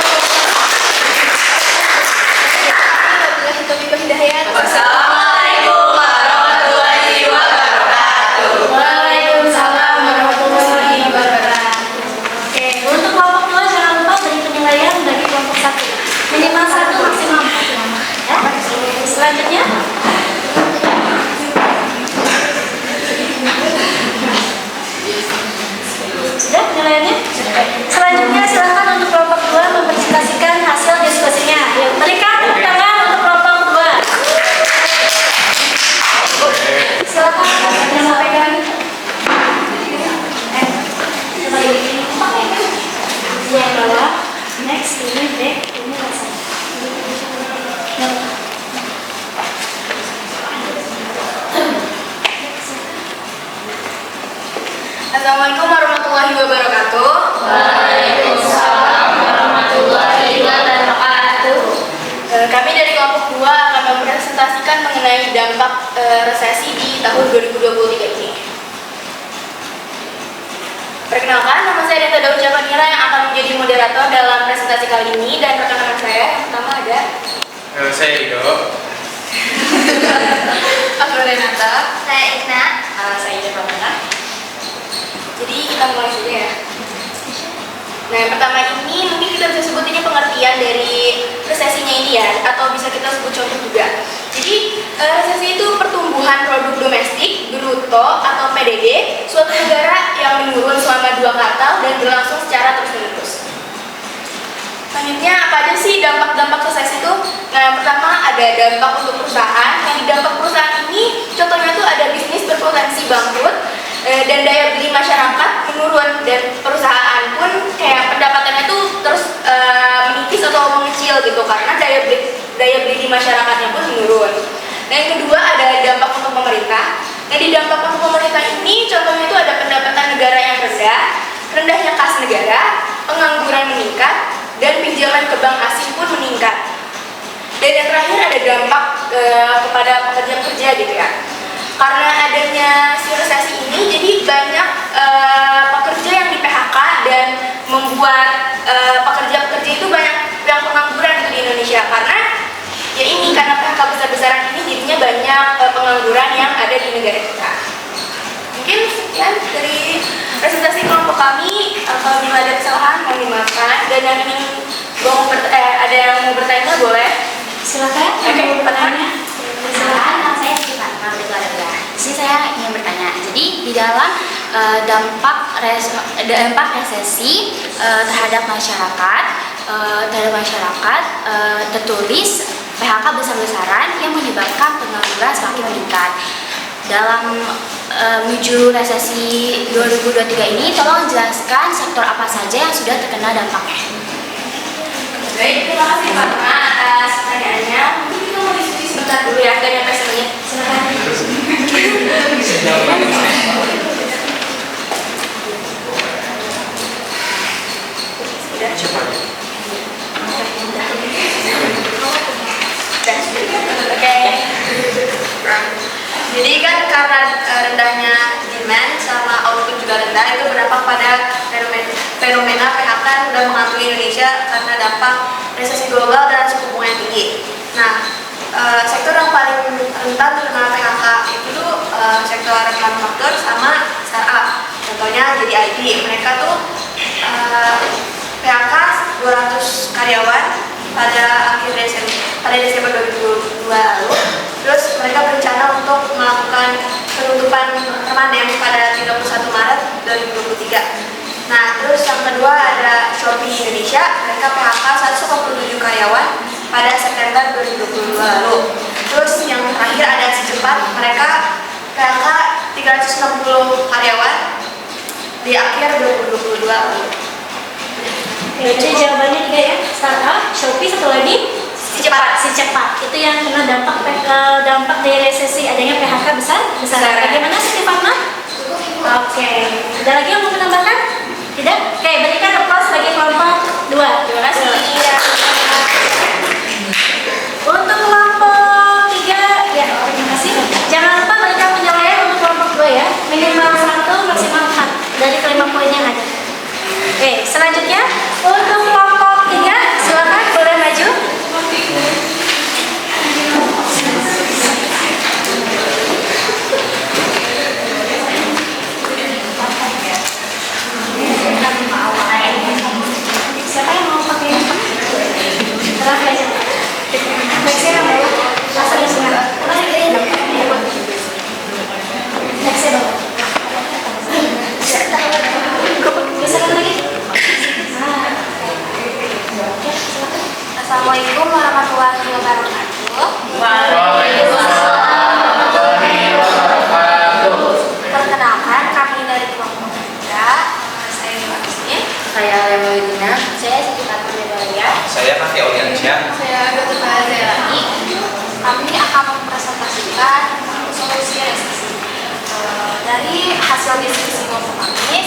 S5: Wassalamualaikum warahmatullahi wabarakatuh.
S3: Waalaikumsalam warahmatullahi wabarakatuh. Oke, untuk kelompok 2 jangan lupa beri penilaian bagi kelompok 1. Minimal 1, maksimal 4. Ya. Selanjutnya sudah penilaiannya? Selanjutnya silakan untuk kelompok 2 mempresentasikan hasil diskusinya. Yuk, berikan tepuk tangan untuk kelompok 2. Silakan menyampaikan. Yang bawah, next ini back, ini rasa.
S5: Assalamualaikum warahmatullahi wabarakatuh.
S3: Waalaikumsalam warahmatullahi wabarakatuh.
S5: Kami dari kelompok 2 akan mempresentasikan mengenai dampak resesi di tahun 2023 ini. Perkenalkan, nama saya Deta Daud Javanira yang akan menjadi moderator dalam presentasi kali ini, dan rekan-rekan saya yang pertama ada
S2: Saya Rido.
S5: Aku Renata.
S9: Saya Ikna.
S5: Saya Ida Pramana. Jadi kita mulai saja ya. Nah, yang pertama ini mungkin kita bisa sebut ini pengertian dari resesinya ini ya, atau bisa kita sebut contoh juga. Jadi resesi itu pertumbuhan produk domestik bruto atau PDB suatu negara yang menurun selama 2 kuartal dan berlangsung secara terus-menerus. Selanjutnya apa aja sih dampak-dampak resesi itu? Nah, yang pertama ada dampak untuk perusahaan. Yang di dampak perusahaan ini contohnya tuh ada bisnis berpotensi bangkrut, dan daya beli masyarakat menurun, dan perusahaan pun kayak pendapatannya tuh terus menipis atau mengecil gitu karena daya beli di masyarakatnya pun menurun. Nah, yang kedua ada dampak untuk pemerintah. Nah, di dampak untuk pemerintah ini contohnya itu ada pendapatan negara yang rendah, rendahnya kas negara, pengangguran meningkat, dan pinjaman ke bank asing pun meningkat. Dan yang terakhir ada dampak kepada pekerja-pekerja gitu ya. Karena adanya si resesi ini, jadi banyak pekerja yang di PHK dan membuat pekerja-pekerja itu banyak yang pengangguran gitu di Indonesia. Karena ya ini, karena PHK besar-besaran ini jadinya banyak pengangguran yang ada di negara kita. Mungkin sekian dari presentasi kelompok kami. Apabila ada kesalahan mohon dimaafkan, dan yang ingin ada yang mau bertanya boleh.
S3: Silakan.
S5: Oke, pertanyaannya.
S9: Perkenalkan, nama saya Siti Fatma. Di sini saya ingin bertanya. Jadi di dalam dampak resesi terhadap masyarakat, tertulis PHK besar-besaran yang menyebabkan pengangguran semakin meningkat. Dalam menuju resesi 2023 ini, tolong jelaskan sektor apa saja yang sudah terkena dampaknya.
S5: Baik, terima kasih Pak Fatma atas pertanyaannya. Mungkin kita mau diskusi sebentar dulu ya, dan nyampe semuanya. Silakan. Oke. Jadi kan karena rendahnya demand sama output juga rendah, itu berdampak pada fenomena PHK yang sudah menghantui Indonesia karena dampak resesi global dan suku bunga yang tinggi. Nah, sektor yang paling rentan terkena PHK itu tuh sektor manufaktur sama startup. Contohnya jadi IT, mereka tuh PHK 200 karyawan pada Desember 2022 lalu. Terus mereka berencana untuk melakukan penutupan permanen pada 31 Maret 2023. Nah, terus yang kedua ada Shopee Indonesia, mereka PHK 147 karyawan pada September 2022 lalu. Terus yang terakhir ada Secepat, mereka PHK 360 karyawan di akhir 2022 lalu.
S3: Jadi jawabannya 3 ya, startup, Shopee, satu lagi Secepat. Itu yang kena dampak dari resesi adanya PHK besar. Bagaimana Siti Fatma? Oke. Ada lagi yang mau menambahkan?
S9: Saya Siti Fatma Debalia.
S2: Saya Kavi Auliansyah.
S9: Saya Dr. Zelani. Kami akan mempresentasikan solusi resesi. Dari hasil diskusi kelompok kami,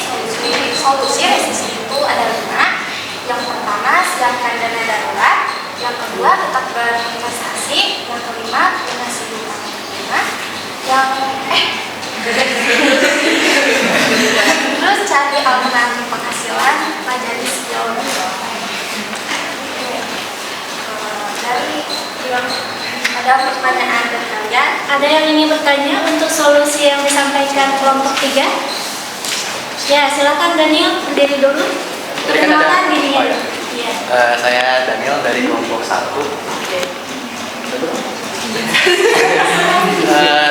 S9: solusi resesi itu ada 5. Yang pertama, siapkan dana darurat. Yang kedua, tetap berinvestasi. Yang kelima, donasi rumah. Terus cari alternatif penghasilan, pelajari skill. Dari yang ada pertanyaan dari kalian,
S1: Ada yang ingin bertanya untuk solusi yang disampaikan kelompok 3? Ya, silakan Daniel, berdiri dulu.
S10: Tadi kan ada.
S1: Perkenalkan dirinya.
S10: Oh, ya.
S1: Iya.
S10: Saya Daniel dari kelompok 1.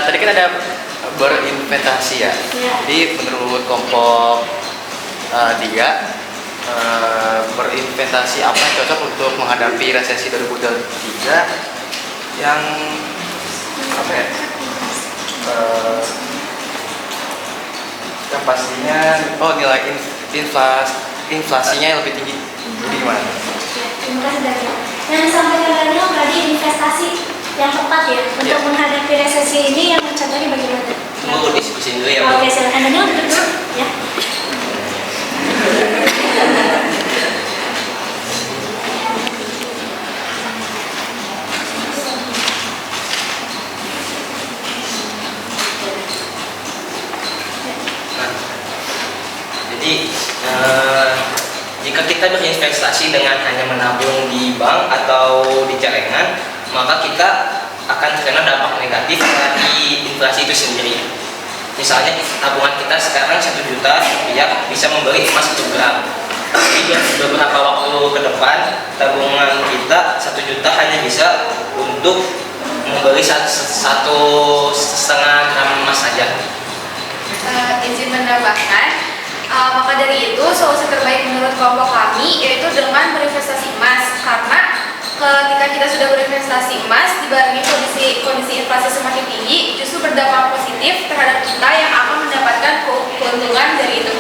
S10: Tadi kan ada berinvestasi ya.
S1: Iya.
S10: Jadi menurut kelompok 3, berinvestasi apa yang cocok untuk menghadapi resesi 2023 yang apa ya? Yang pastinya nilai inflasinya lebih tinggi. Jadi gimana?
S1: Terima kasih Daniel. Yang disampaikan Daniel tadi investasi yang tepat ya untuk menghadapi resesi ini, yang contohnya bagaimana?
S2: Tunggu diskusi dulu ya.
S1: Oke, silakan Daniel duduk dulu ya.
S2: Jadi jika kita berinvestasi dengan hanya menabung di bank atau di celengan, maka kita akan terkena dampak negatif dari inflasi itu sendiri. Misalnya tabungan kita sekarang 1 juta rupiah bisa membeli emas 1 gram. Tapi beberapa waktu ke depan tabungan kita 1 juta hanya bisa untuk membeli 1,5 gram emas saja.
S9: Izin menambahkan, maka dari itu solusi terbaik menurut kelompok kami yaitu dengan berinvestasi emas, karena ketika kita sudah berinvestasi emas dibarengi kondisi inflasi semakin tinggi, justru berdampak positif terhadap kita yang akan mendapatkan keuntungan dari itu.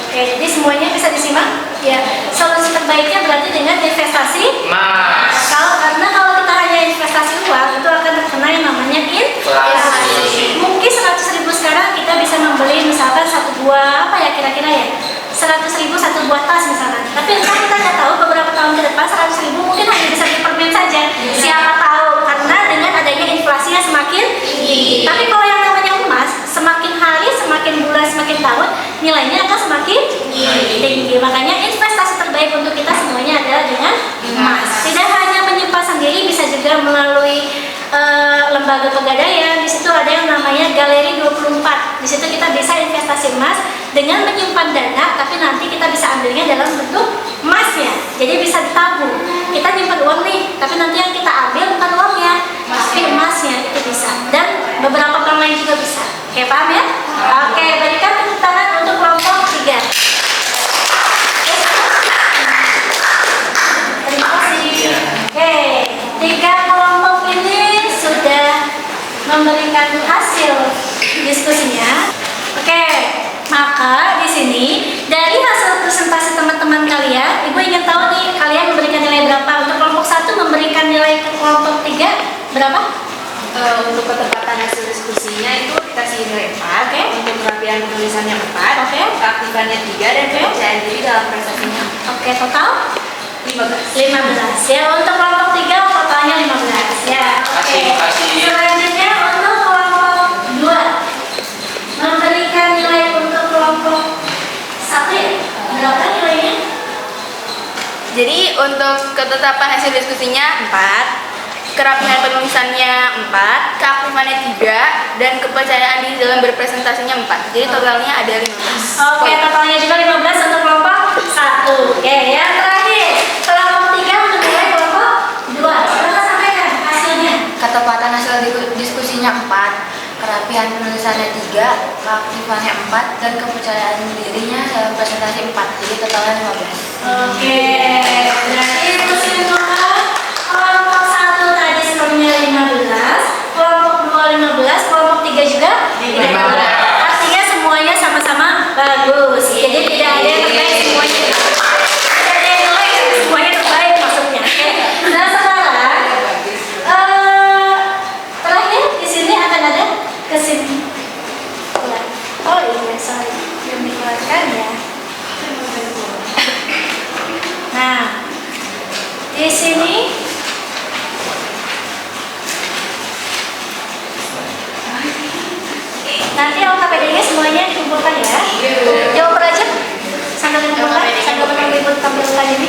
S1: Oke, jadi semuanya bisa disimak. Ya, solusi terbaiknya berarti dengan investasi
S2: Mas.
S1: Karena kalau kita hanya investasi uang itu akan terkena yang namanya inflasi. Mungkin 100.000 sekarang kita bisa membeli misalkan 1 buah apa ya kira-kira ya, 100.000 1 buah tas misalkan. Tapi entah kita nggak tahu beberapa tahun ke depan 100.000 mungkin hanya bisa beli permen saja. Siapa tahu, karena dengan adanya inflasi yang semakin tinggi. Tapi kalau yang namanya emas, semakin hari, semakin bulan, semakin tahun nilainya akan semakin tinggi. Makanya investasi terbaik untuk kita semuanya adalah dengan emas. Tidak hanya menyimpan sendiri, bisa juga melalui lembaga pegadaian. Di situ ada yang namanya Galeri 24. Di situ kita bisa investasi emas dengan menyimpan dana, tapi nanti kita bisa ambilnya dalam bentuk emasnya. Jadi bisa ditabung. Kita nyimpan uang nih, tapi nanti yang kita ambil bukan uangnya, tapi emasnya, itu bisa. Dan beberapa bank lain juga bisa. Oke, paham ya? Oke, berikan tepuk tangan untuk kelompok 3. Terima kasih. Oke, 3 kelompok ini sudah memberikan hasil diskusinya. Oke, maka di sini dari hasil presentasi teman-teman kalian, Ibu ingin tahu nih kalian memberikan nilai berapa? Untuk kelompok 1 memberikan nilai ke kelompok 3 berapa?
S9: Untuk ketepatan hasil diskusinya itu dikasih nilai 4.
S1: Oke.
S9: Untuk kerapian penulisannya 4.
S1: Oke.
S9: Keaktifannya 3 dan kepercayaan diri dalam prestasinya.
S1: Oke, total
S9: 15.
S1: 15 ya. Untuk kelompok 3 totalnya 15 ya. Oke.
S2: Kasih.
S1: Selanjutnya untuk kelompok 2 memberikan nilai untuk kelompok 1 ya. Berapa nilainya?
S9: Jadi untuk ketetapan hasil diskusinya 4, kerapihan penulisannya 4, keaktifannya 3, dan kepercayaan diri dalam berpresentasinya 4. Jadi totalnya ada 15.
S1: Oke, totalnya juga 15 untuk kelompok 1. Oke, yang terakhir kelompok 3 untuk nilai kelompok 2. Silakan sampaikan hasilnya.
S9: Ketepatan hasil diskusinya 4, kerapihan penulisannya 3, keaktifannya 4, dan kepercayaan dirinya dalam presentasi 4. Jadi totalnya 15.
S1: Oke, berarti kesimpulan kelompok 1 tadi skornya 15, kelompok 2 15, kelompok 3 juga 15. Artinya semuanya sama-sama bagus. Jadi tidak ada yang terbaik, semuanya tidak ada yang jelek.
S3: Oh iya, sorry, belum dikeluarkan ya. Nah, di sini nanti LKPD-nya semuanya dikumpulkan ya. Jawab aja sambil dikumpulkan, sambil menunggu ibu tampilkan ini.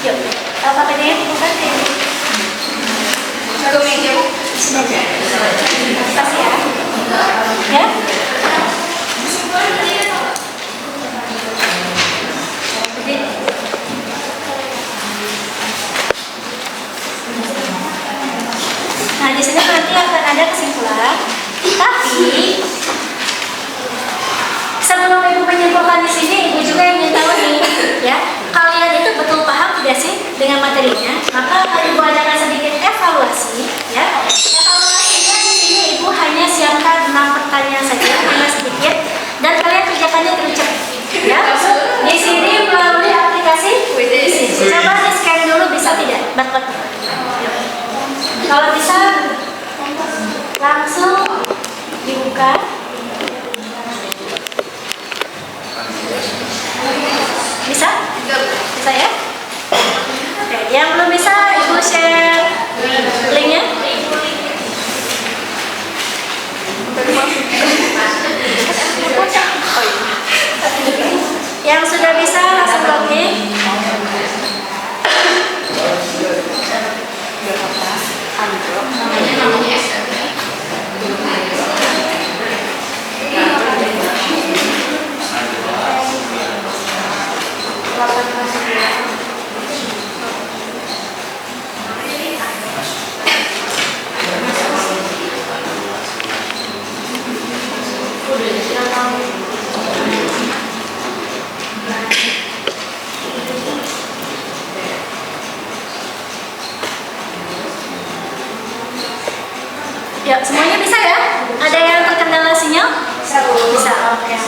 S3: Yuk, LKPD-nya kumpulkan ya. Sudah ya. Kasih ya. Ya. Nah, di sini nanti akan ada kesimpulan. Tapi sebelum ibu menyimpulkan di sini, ibu juga ingin tahu nih, ya, kalian itu betul paham tidak sih dengan materinya? Maka ibu adakan sedikit evaluasi, ya. Evaluasinya di sini ibu hanya siapkan 6 pertanyaan saja, hanya sedikit, dan kalian kerjakannya terucap, ya. Di sini melalui aplikasi Quizzes. Coba di scan dulu, bisa tidak? Barcode. Kalau bisa langsung dibuka. Bisa? Bisa ya? Oke, yang belum bisa ibu share linknya. Yang sudah bisa langsung login. Ya, semuanya bisa ya? Ada yang terkendala sinyal? Bisa. Oke.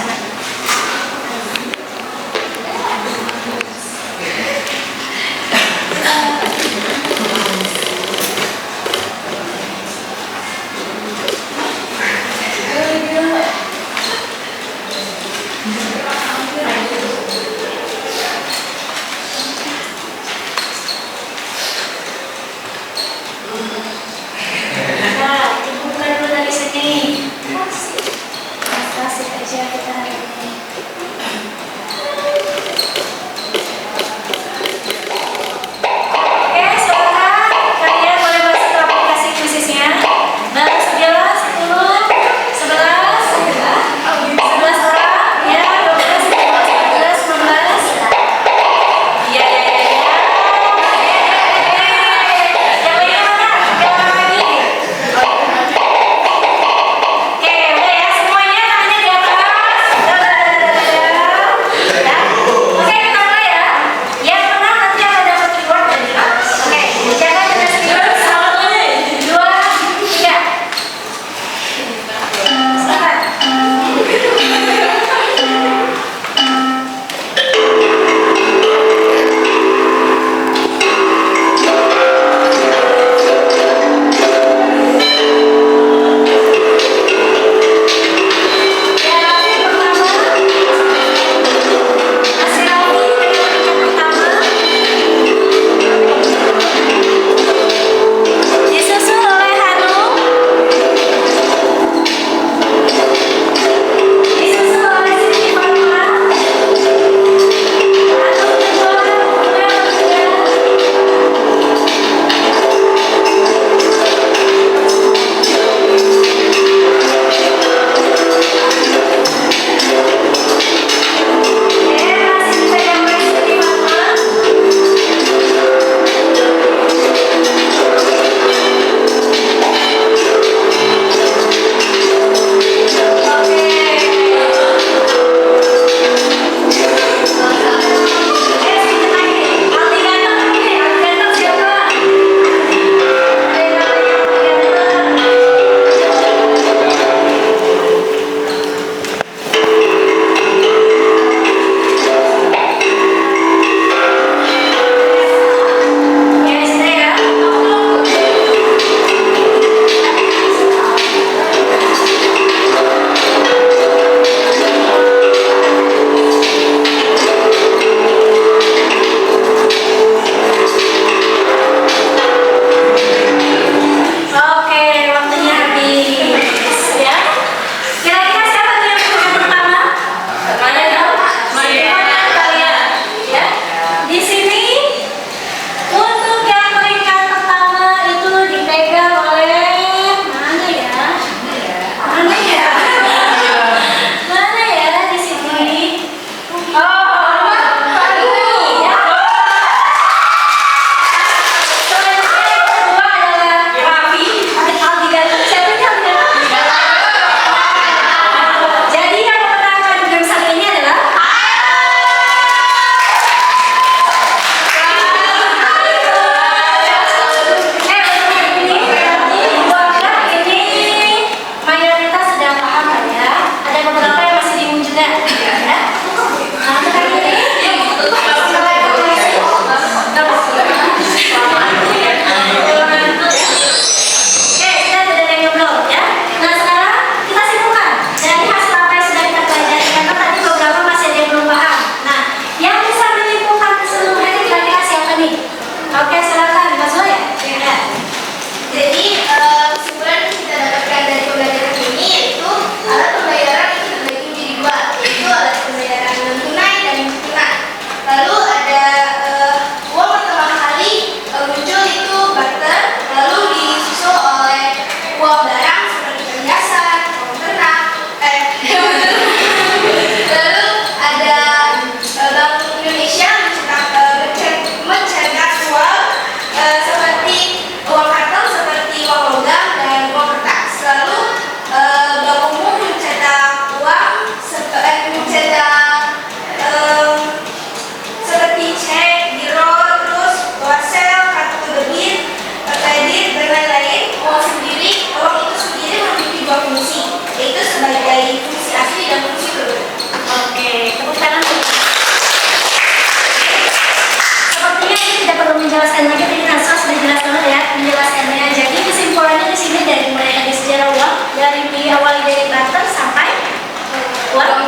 S3: Uang?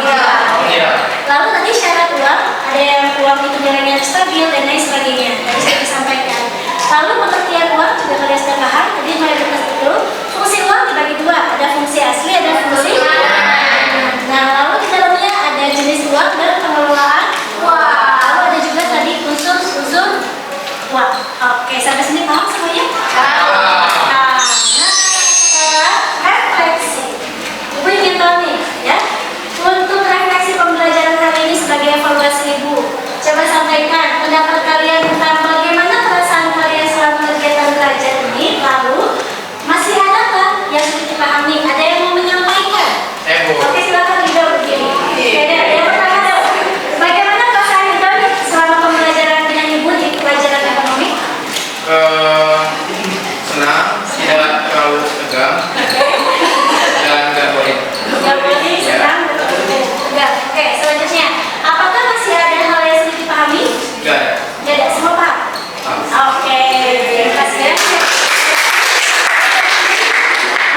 S2: Iya.
S3: Lalu tadi syarat uang, ada yang uang itu nilainya stabil dan lain sebagainya. Tadi saya disampaikan. Lalu pengertian uang juga kalian sudah paham. Tadi mayoritas itu fungsi uang dibagi dua, ada fungsi asli, ada fungsi. Nah, lalu di dalamnya ada jenis uang dan pengelolaan uang. Lalu ada juga tadi unsur-unsur uang. Oke, sampai sini paham semuanya? Nah, sekarang refleksi. Ibu ingin tahu nih, ya. Untuk refleksi pembelajaran kali ini sebagai evaluasi Ibu, coba sampaikan pendapat kalian tentang bagaimana perasaan kalian selama kegiatan belajar ini. Lalu masih adakah yang sudah dipahami? Ada yang mau menyampaikan? Oke, silakan dijawab begini. Yang pertama dong, bagaimana perasaan kita selama pembelajaran dengan Ibu di pelajaran ekonomi?
S10: Senang, tidak terlalu tegang, dan nggak boleh.
S3: Nggak boleh, senang, enggak. Oke, selanjutnya, apakah masih ada hal yang sudah dipahami?
S10: Nggak.
S3: Ya, tidak semua paham. Oke, terima kasih ya.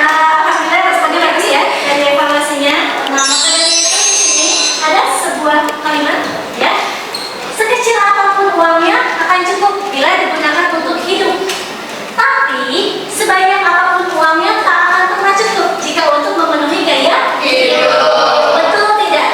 S3: Alhamdulillah responnya bagus ya dari evaluasinya. Nah, maka dari itu di sini ada sebuah kalimat ya. Sekecil apapun uangnya akan cukup bila digunakan untuk hidup. Tapi sebanyak apapun uangnya tak akan pernah cukup jika untuk memenuhi gaya hidup. Betul tidak?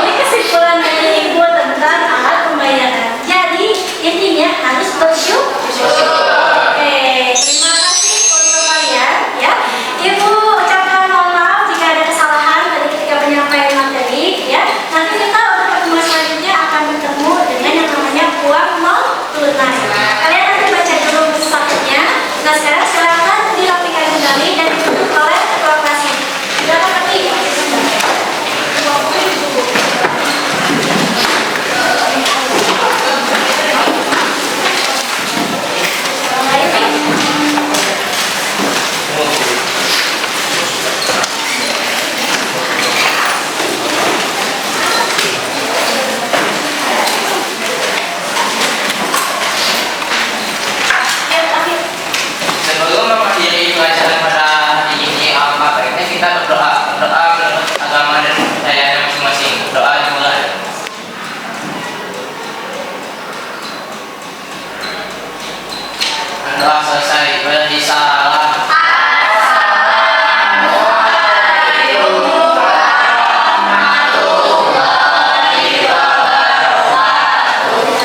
S3: Ini kesimpulan dari Ibu tentang alat pembayaran. Jadi intinya harus bersyukur. Oke, terima kasih untuk kalian ya. Ibu ucapkan mohon maaf jika ada kesalahan tadi ketika penyampaian materi ya. Nanti kita untuk pertemuan selanjutnya akan bertemu dengan yang namanya uang non tunai. Kalian nanti baca dulu buku paketnya. Nah, sekarang silakan dirapikan kembali dan ditutup oleh ketua kelas ini. Silakan pergi.
S2: Sebelum mengakhiri pelajaran pada hari ini materi kita berdoa menurut agama dan kepercayaan masing-masing. Doa dimulai. Doa selesai beri salam.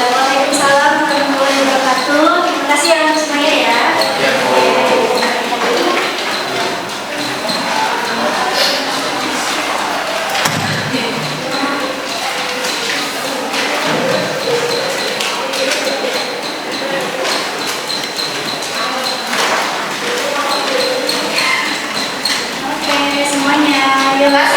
S3: Waalaikumsalam warahmatullahi wabarakatuh. Terima kasih ya untuk semuanya ya. Oke semuanya, yuk.